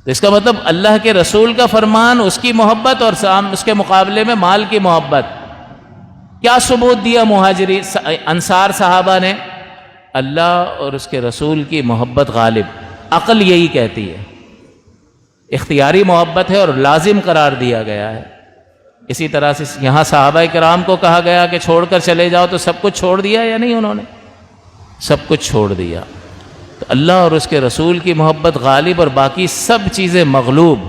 تو اس کا مطلب اللہ کے رسول کا فرمان، اس کی محبت اور اس کے مقابلے میں مال کی محبت۔ کیا ثبوت دیا مہاجری انصار صحابہ نے؟ اللہ اور اس کے رسول کی محبت غالب، عقل یہی کہتی ہے، اختیاری محبت ہے اور لازم قرار دیا گیا ہے۔ اسی طرح سے یہاں صحابہ کرام کو کہا گیا کہ چھوڑ کر چلے جاؤ، تو سب کچھ چھوڑ دیا یا نہیں؟ انہوں نے سب کچھ چھوڑ دیا۔ تو اللہ اور اس کے رسول کی محبت غالب اور باقی سب چیزیں مغلوب۔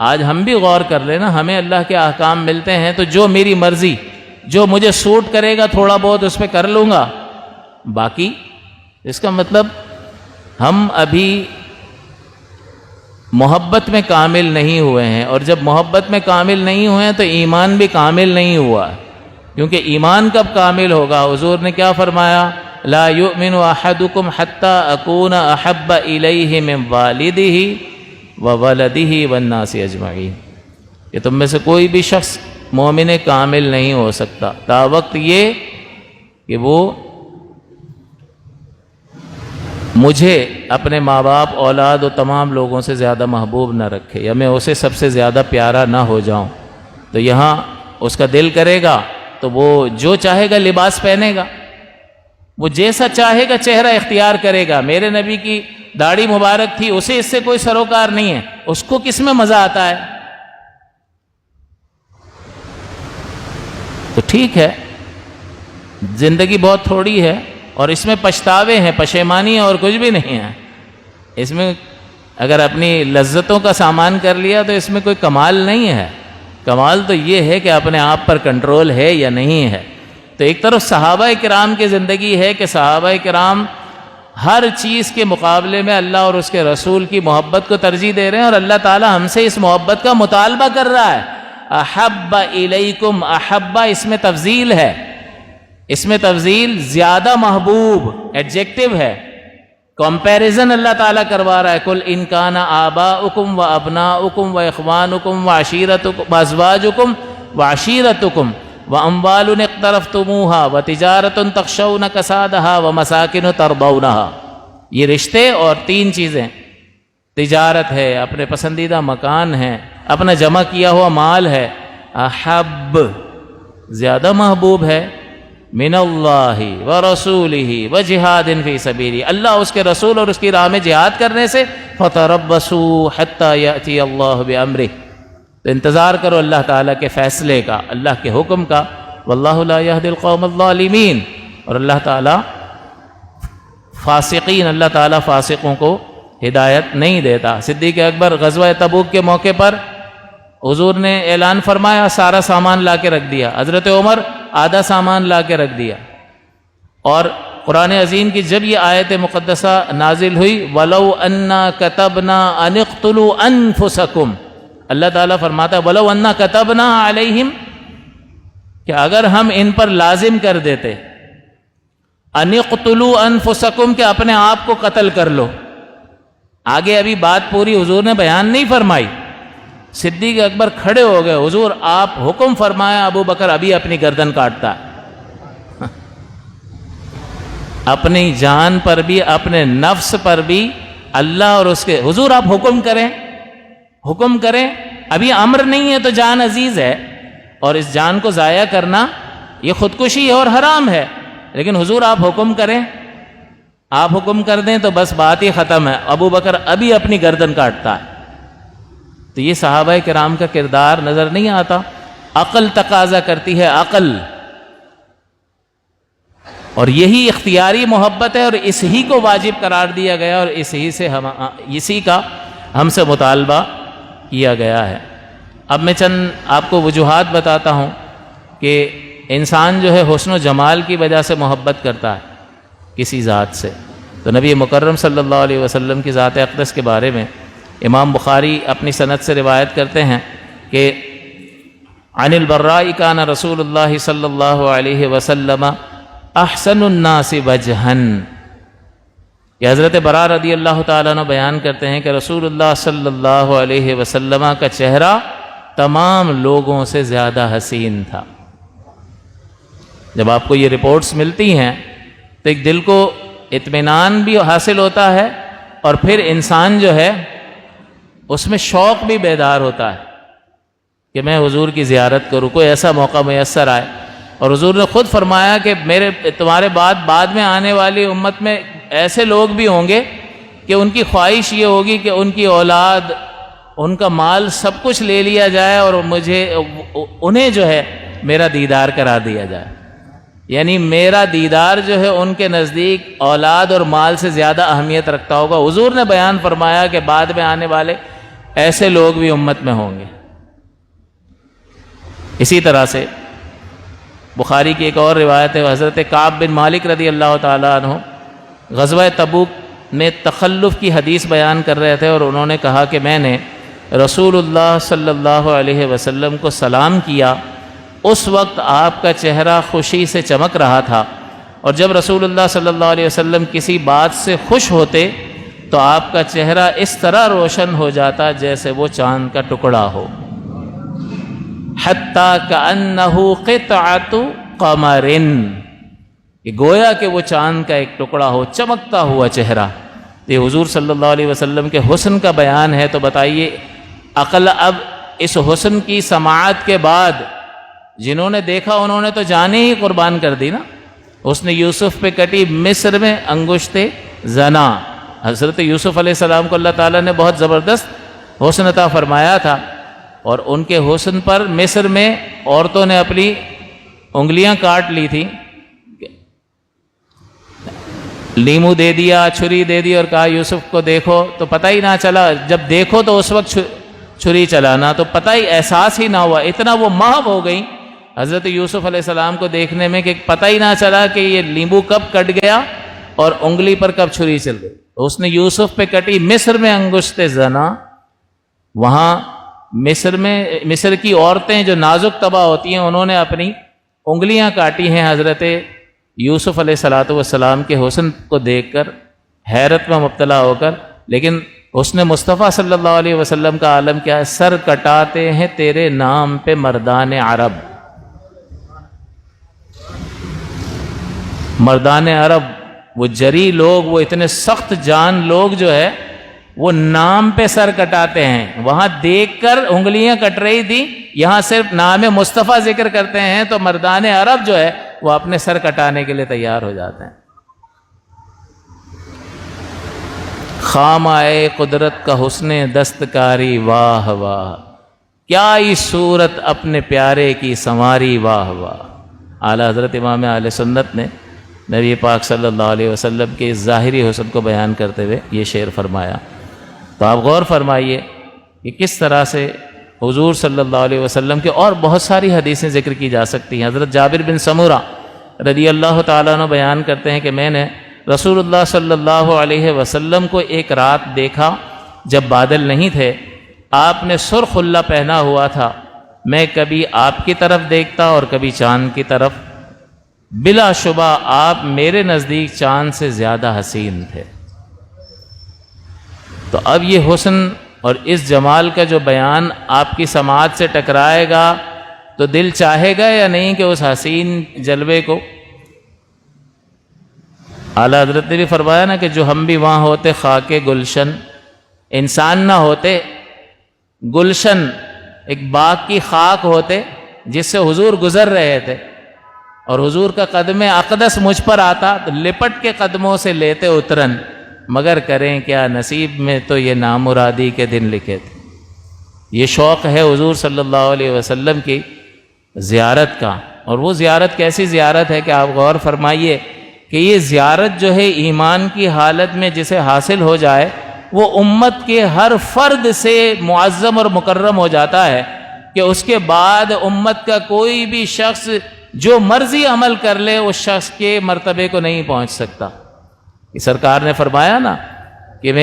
آج ہم بھی غور کر لیں نا، ہمیں اللہ کے احکام ملتے ہیں تو جو میری مرضی، جو مجھے سوٹ کرے گا تھوڑا بہت اس پہ کر لوں گا، باقی اس کا مطلب ہم ابھی محبت میں کامل نہیں ہوئے ہیں، اور جب محبت میں کامل نہیں ہوئے ہیں تو ایمان بھی کامل نہیں ہوا، کیونکہ ایمان کب کامل ہوگا؟ حضور نے کیا فرمایا؟ لا یؤمن احدکم حتی اکون احب الیہ من والدہ وولدہ والناس اجمعین، کہ تم میں سے کوئی بھی شخص مومن کامل نہیں ہو سکتا تا وقت یہ کہ وہ مجھے اپنے ماں باپ، اولاد و تمام لوگوں سے زیادہ محبوب نہ رکھے، یا میں اسے سب سے زیادہ پیارا نہ ہو جاؤں۔ تو یہاں اس کا دل کرے گا تو وہ جو چاہے گا لباس پہنے گا، وہ جیسا چاہے گا چہرہ اختیار کرے گا۔ میرے نبی کی داڑھی مبارک تھی، اسے اس سے کوئی سروکار نہیں ہے، اس کو کس میں مزہ آتا ہے؟ تو ٹھیک ہے، زندگی بہت تھوڑی ہے اور اس میں پچھتاوے ہیں، پشیمانی اور کچھ بھی نہیں ہے۔ اس میں اگر اپنی لذتوں کا سامان کر لیا تو اس میں کوئی کمال نہیں ہے۔ کمال تو یہ ہے کہ اپنے آپ پر کنٹرول ہے یا نہیں ہے۔ تو ایک طرف صحابہ کرام کی زندگی ہے کہ صحابہ کرام ہر چیز کے مقابلے میں اللہ اور اس کے رسول کی محبت کو ترجیح دے رہے ہیں، اور اللہ تعالی ہم سے اس محبت کا مطالبہ کر رہا ہے۔ احب الیکم، احبہ اس میں تفضیل ہے، اس میں تفضیل زیادہ محبوب ایڈجیکٹو ہے، کمپیریزن اللہ تعالیٰ کروا رہا ہے۔ کل ان کان آباؤکم و ابناؤکم و اخوانکم و عشیرتکم و ازواجکم و عشیرتکم و اموال اقترفتموها و تجارت تخشون کسادها و مساکن ترضونها۔ یہ رشتے اور تین چیزیں، تجارت ہے، اپنے پسندیدہ مکان ہے، اپنا جمع کیا ہوا مال ہے۔ احب زیادہ محبوب ہے، من اللہ و رسولہ و جہاد فی سبیلہ، اللہ اس کے رسول اور اس کی راہ میں جہاد کرنے سے۔ فتربصوا حتی یأتی اللہ بامرہ، تو انتظار کرو اللہ تعالیٰ کے فیصلے کا، اللہ کے حکم کا۔ واللہ لا یہدی القوم الظالمین، اور اللہ تعالیٰ فاسقین، اللہ تعالیٰ فاسقوں کو ہدایت نہیں دیتا۔ صدیق اکبر غزوہ تبوک کے موقع پر حضور نے اعلان فرمایا، سارا سامان لا کے رکھ دیا۔ حضرت عمر آدھا سامان لا کے رکھ دیا۔ اور قرآن عظیم کی جب یہ آیت مقدسہ نازل ہوئی، وَلَوْ أَنَّا كَتَبْنَا أَنِ اقْتُلُوا أَنفُسَكُمْ، اللہ تعالیٰ فرماتا ہے وَلَوْ أَنَّا كَتَبْنَا عَلَيْهِمْ، کہ اگر ہم ان پر لازم کر دیتے ان اقتلوا انفسکم کہ اپنے آپ کو قتل کر لو. آگے ابھی بات پوری حضور نے بیان نہیں فرمائی. صدیق اکبر کھڑے ہو گئے, حضور آپ حکم فرمایا. ابو بکر ابھی اپنی گردن کاٹتا ہے. اپنی جان پر بھی, اپنے نفس پر بھی اللہ اور اس کے حضور آپ حکم کریں, حکم کریں. ابھی امر نہیں ہے تو جان عزیز ہے, اور اس جان کو ضائع کرنا یہ خودکشی ہے اور حرام ہے. لیکن حضور آپ حکم کریں, آپ حکم کر دیں تو بس بات ہی ختم ہے. ابو بکر ابھی اپنی گردن کاٹتا ہے. تو یہ صحابہ کرام کا کردار نظر نہیں آتا. عقل تقاضا کرتی ہے, عقل. اور یہی اختیاری محبت ہے, اور اسی کو واجب قرار دیا گیا, اور اسی کا ہم سے مطالبہ کیا گیا ہے. اب میں چند آپ کو وجوہات بتاتا ہوں کہ انسان جو ہے حسن و جمال کی وجہ سے محبت کرتا ہے کسی ذات سے. تو نبی مکرم صلی اللہ علیہ وسلم کی ذات اقدس کے بارے میں امام بخاری اپنی سند سے روایت کرتے ہیں کہ عن البراء کان رسول اللہ صلی اللہ علیہ وسلم احسن الناس وجہا. یہ حضرت براء رضی اللہ تعالیٰ عنہ بیان کرتے ہیں کہ رسول اللہ صلی اللہ علیہ وسلم کا چہرہ تمام لوگوں سے زیادہ حسین تھا. جب آپ کو یہ رپورٹس ملتی ہیں تو ایک دل کو اطمینان بھی حاصل ہوتا ہے, اور پھر انسان جو ہے اس میں شوق بھی بیدار ہوتا ہے کہ میں حضور کی زیارت کروں, کوئی ایسا موقع میسر آئے. اور حضور نے خود فرمایا کہ تمہارے بعد میں آنے والی امت میں ایسے لوگ بھی ہوں گے کہ ان کی خواہش یہ ہوگی کہ ان کی اولاد, ان کا مال سب کچھ لے لیا جائے اور انہیں جو ہے میرا دیدار کرا دیا جائے. یعنی میرا دیدار جو ہے ان کے نزدیک اولاد اور مال سے زیادہ اہمیت رکھتا ہوگا. حضور نے بیان فرمایا کہ بعد میں آنے والے ایسے لوگ بھی امت میں ہوں گے. اسی طرح سے بخاری کی ایک اور روایت ہے, حضرت کعب بن مالک رضی اللہ تعالیٰ عنہ غزوہ تبوک میں تخلف کی حدیث بیان کر رہے تھے, اور انہوں نے کہا کہ میں نے رسول اللہ صلی اللہ علیہ وسلم کو سلام کیا. اس وقت آپ کا چہرہ خوشی سے چمک رہا تھا, اور جب رسول اللہ صلی اللہ علیہ وسلم کسی بات سے خوش ہوتے تو آپ کا چہرہ اس طرح روشن ہو جاتا جیسے وہ چاند کا ٹکڑا ہو. حتیٰ کأنہ قطعۃ قمر, کہ گویا کہ وہ چاند کا ایک ٹکڑا ہو, چمکتا ہوا چہرہ. یہ حضور صلی اللہ علیہ وسلم کے حسن کا بیان ہے. تو بتائیے عقل اب اس حسن کی سماعت کے بعد جنہوں نے دیکھا انہوں نے تو جانیں ہی قربان کر دی نا. حسن یوسف پہ کٹی مصر میں انگشت زنا. حضرت یوسف علیہ السلام کو اللہ تعالیٰ نے بہت زبردست حسن عطا فرمایا تھا, اور ان کے حسن پر مصر میں عورتوں نے اپنی انگلیاں کاٹ لی تھی. لیمو دے دیا, چھری دے دی, اور کہا یوسف کو دیکھو, تو پتہ ہی نہ چلا. جب دیکھو تو اس وقت چھری چلانا, تو پتہ ہی احساس ہی نہ ہوا. اتنا وہ محو ہو گئی حضرت یوسف علیہ السلام کو دیکھنے میں کہ پتہ ہی نہ چلا کہ یہ لیمبو کب کٹ گیا اور انگلی پر کب چھری چل گئی. اس نے یوسف پہ کٹی مصر میں انگشت زنا. وہاں مصر کی عورتیں جو نازک طبع ہوتی ہیں انہوں نے اپنی انگلیاں کاٹی ہیں حضرت یوسف علیہ الصلوۃ والسلام کے حسن کو دیکھ کر, حیرت میں مبتلا ہو کر. لیکن حسن مصطفیٰ صلی اللہ علیہ وسلم کا عالم کیا ہے, سر کٹاتے ہیں تیرے نام پہ مردان عرب. مردان عرب وہ جری لوگ, وہ اتنے سخت جان لوگ جو ہے وہ نام پہ سر کٹاتے ہیں. وہاں دیکھ کر انگلیاں کٹ رہی تھی, یہاں صرف نام مصطفیٰ ذکر کرتے ہیں تو مردان عرب جو ہے وہ اپنے سر کٹانے کے لیے تیار ہو جاتے ہیں. خام آئے قدرت کا حسن دستکاری, واہ واہ کیا ہی صورت اپنے پیارے کی سنواری, واہ واہ. اعلیٰ حضرت امام اہل سنت نے نبی پاک صلی اللہ علیہ وسلم کے ظاہری حسن کو بیان کرتے ہوئے یہ شعر فرمایا. تو آپ غور فرمائیے کہ کس طرح سے حضور صلی اللہ علیہ وسلم کے اور بہت ساری حدیثیں ذکر کی جا سکتی ہیں. حضرت جابر بن سمورہ رضی اللہ تعالیٰ عنہ بیان کرتے ہیں کہ میں نے رسول اللہ صلی اللہ علیہ وسلم کو ایک رات دیکھا جب بادل نہیں تھے. آپ نے سرخ حلہ پہنا ہوا تھا. میں کبھی آپ کی طرف دیکھتا اور کبھی چاند کی طرف. بلا شبہ آپ میرے نزدیک چاند سے زیادہ حسین تھے۔ تو اب یہ حسن اور اس جمال کا جو بیان آپ کی سماعت سے ٹکرائے گا تو دل چاہے گا یا نہیں کہ اس حسین جلوے کو؟ اعلیٰ حضرت نے بھی فرمایا نا کہ جو ہم بھی وہاں ہوتے خاک گلشن، انسان نہ ہوتے، گلشن ایک باغ کی خاک ہوتے جس سے حضور گزر رہے تھے، اور حضور کا قدم اقدس مجھ پر آتا تو لپٹ کے قدموں سے لیتے اترن، مگر کریں کیا نصیب میں تو یہ نامرادی کے دن لکھے تھے۔ یہ شوق ہے حضور صلی اللہ علیہ وسلم کی زیارت کا، اور وہ زیارت کیسی زیارت ہے کہ آپ غور فرمائیے کہ یہ زیارت جو ہے ایمان کی حالت میں جسے حاصل ہو جائے وہ امت کے ہر فرد سے معظم اور مکرم ہو جاتا ہے کہ اس کے بعد امت کا کوئی بھی شخص جو مرضی عمل کر لے اس شخص کے مرتبے کو نہیں پہنچ سکتا۔ سرکار نے فرمایا نا کہ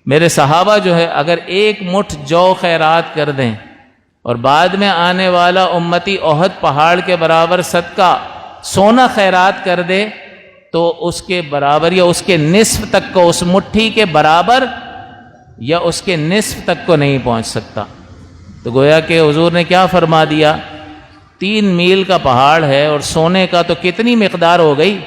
میرے صحابہ جو ہے اگر ایک مٹھ جو خیرات کر دیں اور بعد میں آنے والا امتی احد پہاڑ کے برابر صدقہ سونا خیرات کر دے تو اس کے برابر یا اس کے نصف تک کو، اس مٹھی کے برابر یا اس کے نصف تک کو نہیں پہنچ سکتا۔ تو گویا کہ حضور نے کیا فرما دیا، 3 میل کا پہاڑ ہے اور سونے کا تو کتنی مقدار ہو گئی،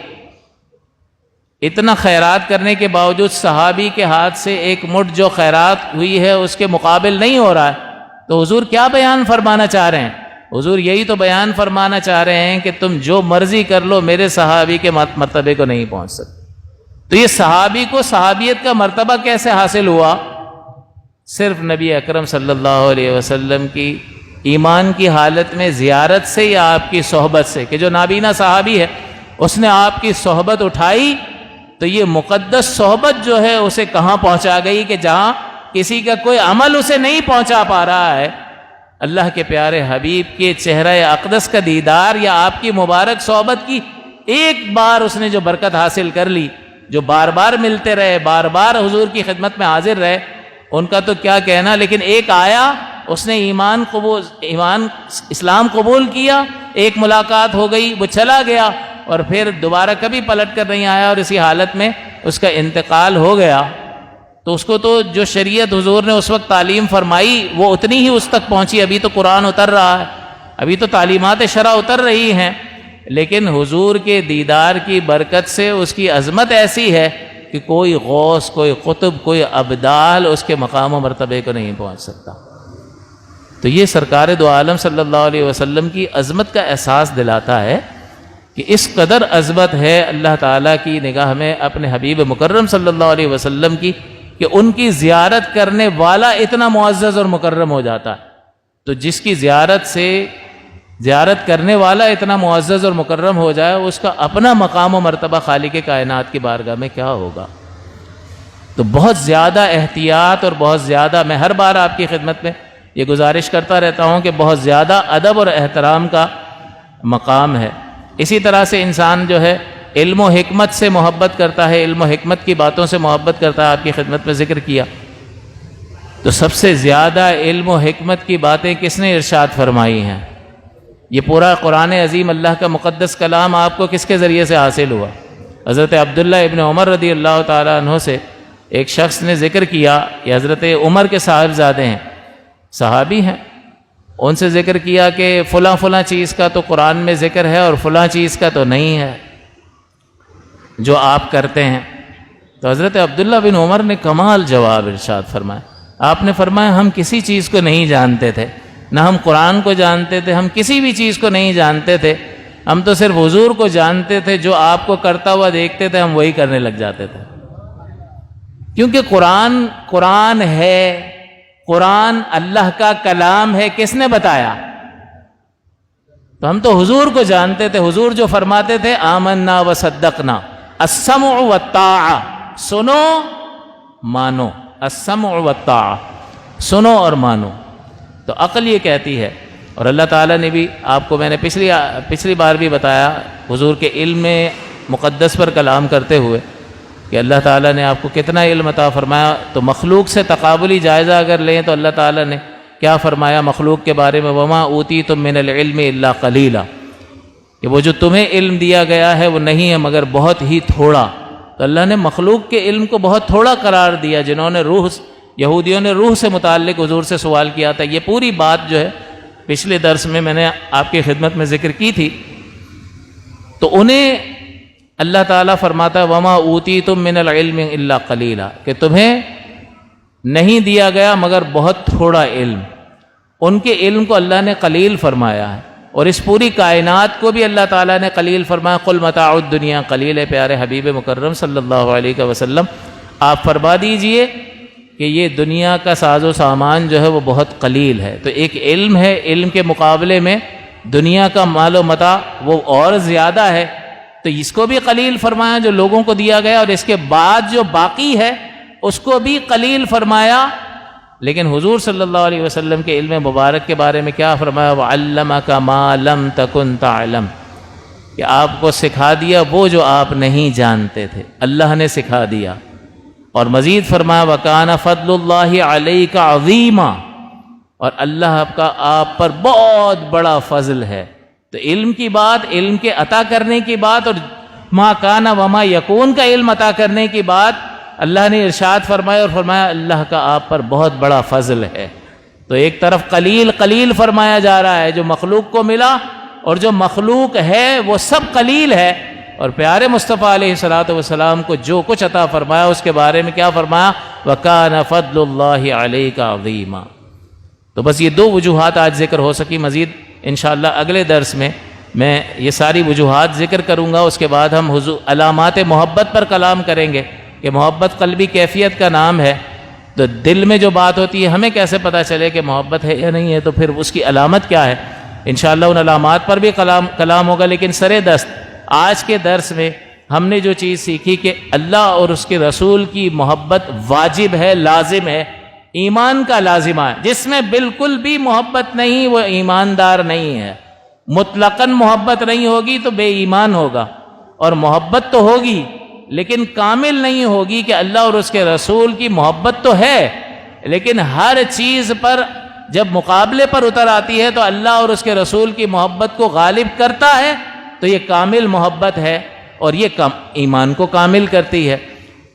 اتنا خیرات کرنے کے باوجود صحابی کے ہاتھ سے ایک مٹھ جو خیرات ہوئی ہے اس کے مقابل نہیں ہو رہا ہے۔ تو حضور کیا بیان فرمانا چاہ رہے ہیں؟ حضور یہی تو بیان فرمانا چاہ رہے ہیں کہ تم جو مرضی کر لو میرے صحابی کے مرتبے کو نہیں پہنچ سکتے۔ تو یہ صحابی کو صحابیت کا مرتبہ کیسے حاصل ہوا؟ صرف نبی اکرم صلی اللہ علیہ وسلم کی ایمان کی حالت میں زیارت سے یا آپ کی صحبت سے، کہ جو نابینا صحابی ہے اس نے آپ کی صحبت اٹھائی تو یہ مقدس صحبت جو ہے اسے کہاں پہنچا گئی کہ جہاں کسی کا کوئی عمل اسے نہیں پہنچا پا رہا ہے۔ اللہ کے پیارے حبیب کے چہرہ اقدس کا دیدار یا آپ کی مبارک صحبت کی ایک بار اس نے جو برکت حاصل کر لی، جو بار بار ملتے رہے، بار بار حضور کی خدمت میں حاضر رہے، ان کا تو کیا کہنا، لیکن ایک آیا اس نے اسلام قبول کیا، ایک ملاقات ہو گئی، وہ چلا گیا اور پھر دوبارہ کبھی پلٹ کر نہیں آیا اور اسی حالت میں اس کا انتقال ہو گیا۔ تو اس کو تو جو شریعت حضور نے اس وقت تعلیم فرمائی وہ اتنی ہی اس تک پہنچی، ابھی تو قرآن اتر رہا ہے، ابھی تو تعلیمات شرع اتر رہی ہیں، لیکن حضور کے دیدار کی برکت سے اس کی عظمت ایسی ہے کہ کوئی غوث، کوئی قطب، کوئی ابدال اس کے مقام و مرتبے کو نہیں پہنچ سکتا۔ تو یہ سرکار دو عالم صلی اللہ علیہ وسلم کی عظمت کا احساس دلاتا ہے کہ اس قدر عظمت ہے اللہ تعالیٰ کی نگاہ میں اپنے حبیب مکرم صلی اللہ علیہ وسلم کی کہ ان کی زیارت کرنے والا اتنا معزز اور مکرم ہو جاتا ہے۔ تو جس کی زیارت کرنے والا اتنا معزز اور مکرم ہو جائے اس کا اپنا مقام و مرتبہ خالق کائنات کی بارگاہ میں کیا ہوگا۔ تو بہت زیادہ احتیاط اور بہت زیادہ، میں ہر بار آپ کی خدمت میں یہ گزارش کرتا رہتا ہوں کہ بہت زیادہ ادب اور احترام کا مقام ہے۔ اسی طرح سے انسان جو ہے علم و حکمت سے محبت کرتا ہے، علم و حکمت کی باتوں سے محبت کرتا ہے، آپ کی خدمت میں ذکر کیا۔ تو سب سے زیادہ علم و حکمت کی باتیں کس نے ارشاد فرمائی ہیں؟ یہ پورا قرآن عظیم اللہ کا مقدس کلام آپ کو کس کے ذریعے سے حاصل ہوا؟ حضرت عبداللہ ابن عمر رضی اللہ تعالیٰ عنہ سے ایک شخص نے ذکر کیا، یہ حضرت عمر کے صاحبزادے ہیں، صحابی ہیں، ان سے ذکر کیا کہ فلاں فلاں چیز کا تو قرآن میں ذکر ہے اور فلاں چیز کا تو نہیں ہے جو آپ کرتے ہیں۔ تو حضرت عبداللہ بن عمر نے کمال جواب ارشاد فرمایا، آپ نے فرمایا ہم کسی چیز کو نہیں جانتے تھے، نہ ہم قرآن کو جانتے تھے، ہم کسی بھی چیز کو نہیں جانتے تھے، ہم تو صرف حضور کو جانتے تھے، جو آپ کو کرتا ہوا دیکھتے تھے ہم وہی کرنے لگ جاتے تھے، کیونکہ قرآن ہے، قرآن اللہ کا کلام ہے، کس نے بتایا؟ تو ہم تو حضور کو جانتے تھے، حضور جو فرماتے تھے آمنا و صدقنا، السمع والطاعہ، سنو مانو، السمع والطاعہ، سنو اور مانو۔ تو عقل یہ کہتی ہے، اور اللہ تعالیٰ نے بھی آپ کو، میں نے پچھلی بار بھی بتایا حضور کے علم مقدس پر کلام کرتے ہوئے کہ اللہ تعالیٰ نے آپ کو کتنا علم عطا فرمایا۔ تو مخلوق سے تقابلی جائزہ اگر لیں تو اللہ تعالیٰ نے کیا فرمایا مخلوق کے بارے میں؟ وما اوتیتم من العلم الا قلیلا، کہ وہ جو تمہیں علم دیا گیا ہے وہ نہیں ہے مگر بہت ہی تھوڑا. تو اللہ نے مخلوق کے علم کو بہت تھوڑا قرار دیا. جنہوں نے یہودیوں نے روح سے متعلق حضور سے سوال کیا تھا، یہ پوری بات جو ہے پچھلے درس میں نے آپ کی خدمت میں ذکر کی تھی. تو انہیں اللہ تعالیٰ فرماتا ہے وَمَا أُوتِيتُم مِّنَ الْعِلْمِ إِلَّا قَلِيلًا، کہ تمہیں نہیں دیا گیا مگر بہت تھوڑا علم. ان کے علم کو اللہ نے قلیل فرمایا ہے، اور اس پوری کائنات کو بھی اللہ تعالیٰ نے قلیل فرمایا. قُلْ مَتَاعُ الدُّنْيَا قَلِيلٌ. پیارے حبیب مکرم صلی اللہ علیہ وسلم آپ فرما دیجئے کہ یہ دنیا کا ساز و سامان جو ہے وہ بہت قلیل ہے. تو ایک علم ہے، علم کے مقابلے میں دنیا کا مال و متاع وہ اور زیادہ ہے. تو اس کو بھی قلیل فرمایا جو لوگوں کو دیا گیا، اور اس کے بعد جو باقی ہے اس کو بھی قلیل فرمایا. لیکن حضور صلی اللہ علیہ وسلم کے علم مبارک کے بارے میں کیا فرمایا؟ وَعَلَّمَكَ مَا لَمْ تَكُنْ تَعْلَمْ، کہ آپ کو سکھا دیا وہ جو آپ نہیں جانتے تھے، اللہ نے سکھا دیا. اور مزید فرمایا وَكَانَ فَضْلُ اللَّهِ عَلَيْكَ عَظِيمًا، اور اللہ کا آپ پر بہت بڑا فضل ہے. تو علم کی بات، علم کے عطا کرنے کی بات، اور ما کان وما یکون کا علم عطا کرنے کی بات اللہ نے ارشاد فرمایا، اور فرمایا اللہ کا آپ پر بہت بڑا فضل ہے. تو ایک طرف قلیل قلیل فرمایا جا رہا ہے جو مخلوق کو ملا، اور جو مخلوق ہے وہ سب قلیل ہے. اور پیارے مصطفیٰ علیہ الصلوۃ والسلام کو جو کچھ عطا فرمایا اس کے بارے میں کیا فرمایا؟ وَكَانَ فَضْلُ اللَّهِ عَلَيْكَ عَظِيمًا. تو بس یہ دو وجوہات آج ذکر ہو سکی. مزید انشاءاللہ اگلے درس میں یہ ساری وجوہات ذکر کروں گا. اس کے بعد ہم علامات محبت پر کلام کریں گے کہ محبت قلبی کیفیت کا نام ہے. تو دل میں جو بات ہوتی ہے ہمیں کیسے پتہ چلے کہ محبت ہے یا نہیں ہے، تو پھر اس کی علامت کیا ہے؟ انشاءاللہ ان علامات پر بھی کلام ہوگا. لیکن سر دست آج کے درس میں ہم نے جو چیز سیکھی کہ اللہ اور اس کے رسول کی محبت واجب ہے، لازم ہے، ایمان کا لازمہ ہے. جس میں بالکل بھی محبت نہیں وہ ایماندار نہیں ہے. مطلقاً محبت نہیں ہوگی تو بے ایمان ہوگا، اور محبت تو ہوگی لیکن کامل نہیں ہوگی کہ اللہ اور اس کے رسول کی محبت تو ہے، لیکن ہر چیز پر جب مقابلے پر اتر آتی ہے تو اللہ اور اس کے رسول کی محبت کو غالب کرتا ہے، تو یہ کامل محبت ہے، اور یہ ایمان کو کامل کرتی ہے.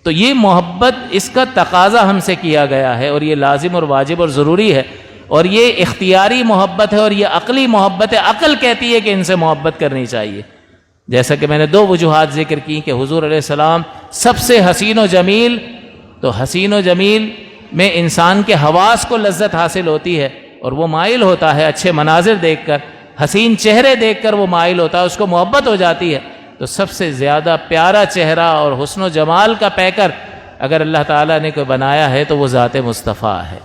تو یہ محبت اس کا تقاضا ہم سے کیا گیا ہے، اور یہ لازم اور واجب اور ضروری ہے. اور یہ اختیاری محبت ہے، اور یہ عقلی محبت ہے. عقل کہتی ہے کہ ان سے محبت کرنی چاہیے. جیسا کہ میں نے دو وجوہات ذکر کی کہ حضور علیہ السلام سب سے حسین و جمیل، تو حسین و جمیل میں انسان کے حواس کو لذت حاصل ہوتی ہے، اور وہ مائل ہوتا ہے اچھے مناظر دیکھ کر، حسین چہرے دیکھ کر وہ مائل ہوتا ہے، اس کو محبت ہو جاتی ہے. تو سب سے زیادہ پیارا چہرہ اور حسن و جمال کا پیکر اگر اللہ تعالیٰ نے کوئی بنایا ہے تو وہ ذات مصطفیٰ ہے.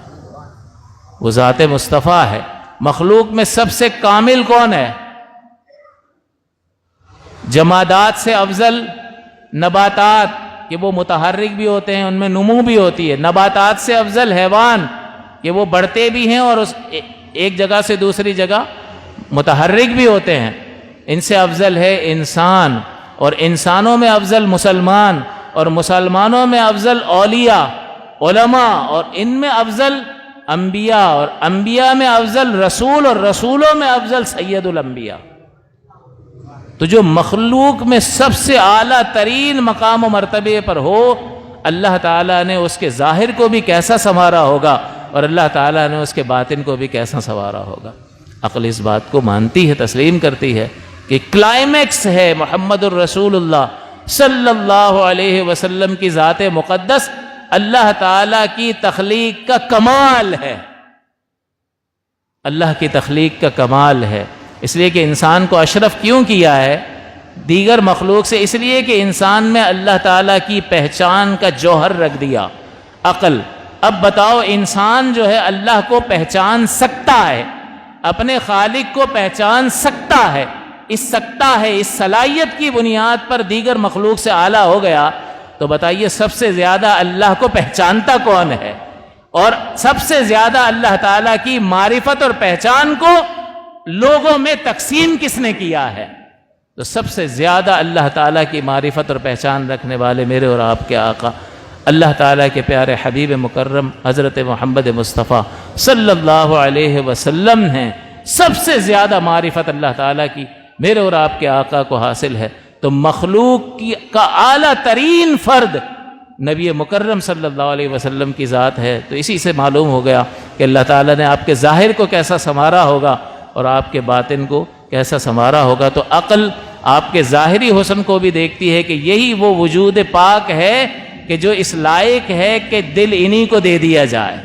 وہ ذات مصطفیٰ ہے. مخلوق میں سب سے کامل کون ہے؟ جمادات سے افضل نباتات، کہ وہ متحرک بھی ہوتے ہیں، ان میں نمو بھی ہوتی ہے. نباتات سے افضل حیوان، کہ وہ بڑھتے بھی ہیں اور ایک جگہ سے دوسری جگہ متحرک بھی ہوتے ہیں. ان سے افضل ہے انسان، اور انسانوں میں افضل مسلمان، اور مسلمانوں میں افضل اولیاء علماء، اور ان میں افضل انبیاء، اور انبیاء میں افضل رسول، اور رسولوں میں افضل سید الانبیاء. تو جو مخلوق میں سب سے اعلیٰ ترین مقام و مرتبے پر ہو، اللہ تعالیٰ نے اس کے ظاہر کو بھی کیسا سنوارا ہوگا، اور اللہ تعالیٰ نے اس کے باطن کو بھی کیسا سنوارا ہوگا. عقل اس بات کو مانتی ہے، تسلیم کرتی ہے کہ کلائمیکس ہے محمد الرسول اللہ صلی اللہ علیہ وسلم کی ذات مقدس. اللہ تعالیٰ کی تخلیق کا کمال ہے، اللہ کی تخلیق کا کمال ہے. اس لیے کہ انسان کو اشرف کیوں کیا ہے دیگر مخلوق سے؟ اس لیے کہ انسان میں اللہ تعالیٰ کی پہچان کا جوہر رکھ دیا، عقل. اب بتاؤ انسان جو ہے اللہ کو پہچان سکتا ہے، اپنے خالق کو پہچان سکتا ہے، اس صلاحیت کی بنیاد پر دیگر مخلوق سے اعلیٰ ہو گیا. تو بتائیے سب سے زیادہ اللہ کو پہچانتا کون ہے؟ اور سب سے زیادہ اللہ تعالیٰ کی معرفت اور پہچان کو لوگوں میں تقسیم کس نے کیا ہے؟ تو سب سے زیادہ اللہ تعالیٰ کی معرفت اور پہچان رکھنے والے میرے اور آپ کے آقا اللہ تعالیٰ کے پیارے حبیب مکرم حضرت محمد مصطفیٰ صلی اللہ علیہ وسلم ہیں. سب سے زیادہ معرفت اللہ تعالیٰ کی میرے اور آپ کے آقا کو حاصل ہے، تو مخلوق کا اعلیٰ ترین فرد نبی مکرم صلی اللہ علیہ وسلم کی ذات ہے۔ تو اسی سے معلوم ہو گیا کہ اللہ تعالیٰ نے آپ کے ظاہر کو کیسا سنوارا ہوگا اور آپ کے باطن کو کیسا سنوارا ہوگا۔ تو عقل آپ کے ظاہری حسن کو بھی دیکھتی ہے کہ یہی وہ وجود پاک ہے کہ جو اس لائق ہے کہ دل انہی کو دے دیا جائے،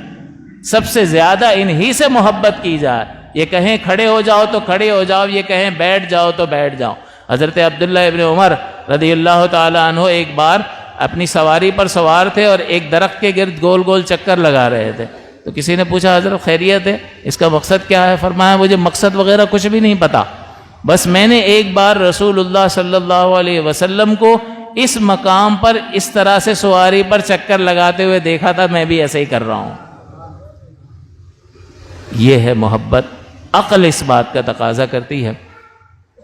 سب سے زیادہ انہی سے محبت کی جائے۔ یہ کہیں کھڑے ہو جاؤ تو کھڑے ہو جاؤ، یہ کہیں بیٹھ جاؤ تو بیٹھ جاؤ۔ حضرت عبداللہ ابن عمر رضی اللہ تعالیٰ عنہ ایک بار اپنی سواری پر سوار تھے اور ایک درخت کے گرد گول گول چکر لگا رہے تھے۔ تو کسی نے پوچھا خیریت خیریت ہے، اس کا مقصد کیا ہے؟ فرمایا مجھے مقصد وغیرہ کچھ بھی نہیں پتا، بس میں نے ایک بار رسول اللہ صلی اللہ علیہ وسلم کو اس مقام پر اس طرح سے سواری پر چکر لگاتے ہوئے دیکھا تھا، میں بھی ایسے ہی کر رہا ہوں۔ یہ ہے محبت، عقل اس بات کا تقاضا کرتی ہے۔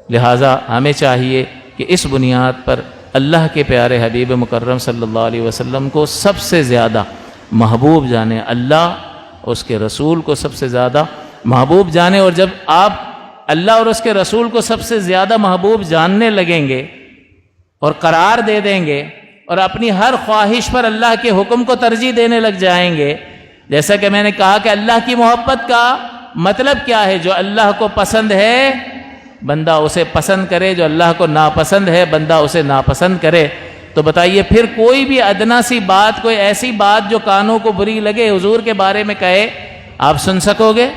لہٰذا ہمیں چاہیے کہ اس بنیاد پر اللہ کے پیارے حبیب مکرم صلی اللہ علیہ وسلم کو سب سے زیادہ محبوب جانے، اللہ اس کے رسول کو سب سے زیادہ محبوب جانے۔ اور جب آپ اللہ اور اس کے رسول کو سب سے زیادہ محبوب جاننے لگیں گے اور قرار دے دیں گے اور اپنی ہر خواہش پر اللہ کے حکم کو ترجیح دینے لگ جائیں گے، جیسا کہ میں نے کہا کہ اللہ کی محبت کا مطلب کیا ہے؟ جو اللہ کو پسند ہے بندہ اسے پسند کرے، جو اللہ کو ناپسند ہے بندہ اسے ناپسند کرے۔ تو بتائیے پھر کوئی بھی ادنا سی بات، کوئی ایسی بات جو کانوں کو بری لگے حضور کے بارے میں کہے، آپ سن سکو گے؟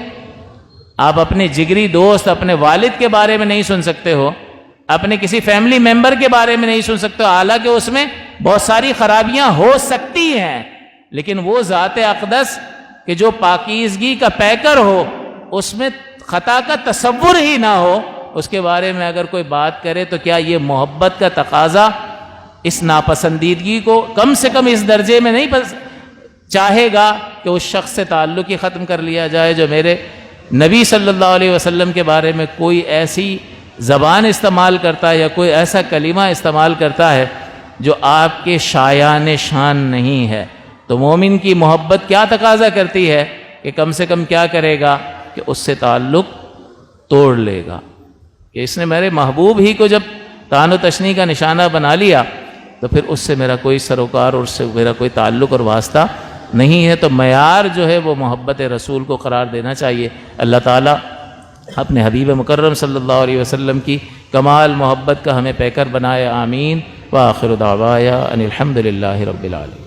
آپ اپنے جگری دوست، اپنے والد کے بارے میں نہیں سن سکتے ہو، اپنے کسی فیملی ممبر کے بارے میں نہیں سن سکتے ہو، حالانکہ اس میں بہت ساری خرابیاں ہو سکتی ہیں، لیکن وہ ذات اقدس کہ جو پاکیزگی کا پیکر ہو، اس میں خطا کا تصور ہی نہ ہو، اس کے بارے میں اگر کوئی بات کرے تو کیا یہ محبت کا تقاضا اس ناپسندیدگی کو کم سے کم اس درجے میں نہیں چاہے گا کہ اس شخص سے تعلق ہی ختم کر لیا جائے جو میرے نبی صلی اللہ علیہ وسلم کے بارے میں کوئی ایسی زبان استعمال کرتا ہے یا کوئی ایسا کلمہ استعمال کرتا ہے جو آپ کے شایان شان نہیں ہے؟ تو مومن کی محبت کیا تقاضا کرتی ہے کہ کم سے کم کیا کرے گا کہ اس سے تعلق توڑ لے گا، کہ اس نے میرے محبوب ہی کو جب طعن و تشنیع کا نشانہ بنا لیا تو پھر اس سے میرا کوئی سروکار اور اس سے میرا کوئی تعلق اور واسطہ نہیں ہے۔ تو معیار جو ہے وہ محبت رسول کو قرار دینا چاہیے۔ اللہ تعالیٰ اپنے حبیب مکرم صلی اللہ علیہ وسلم کی کمال محبت کا ہمیں پیکر بنائے، آمین۔ وآخر دعوایا ان الحمد للہ رب العالمین۔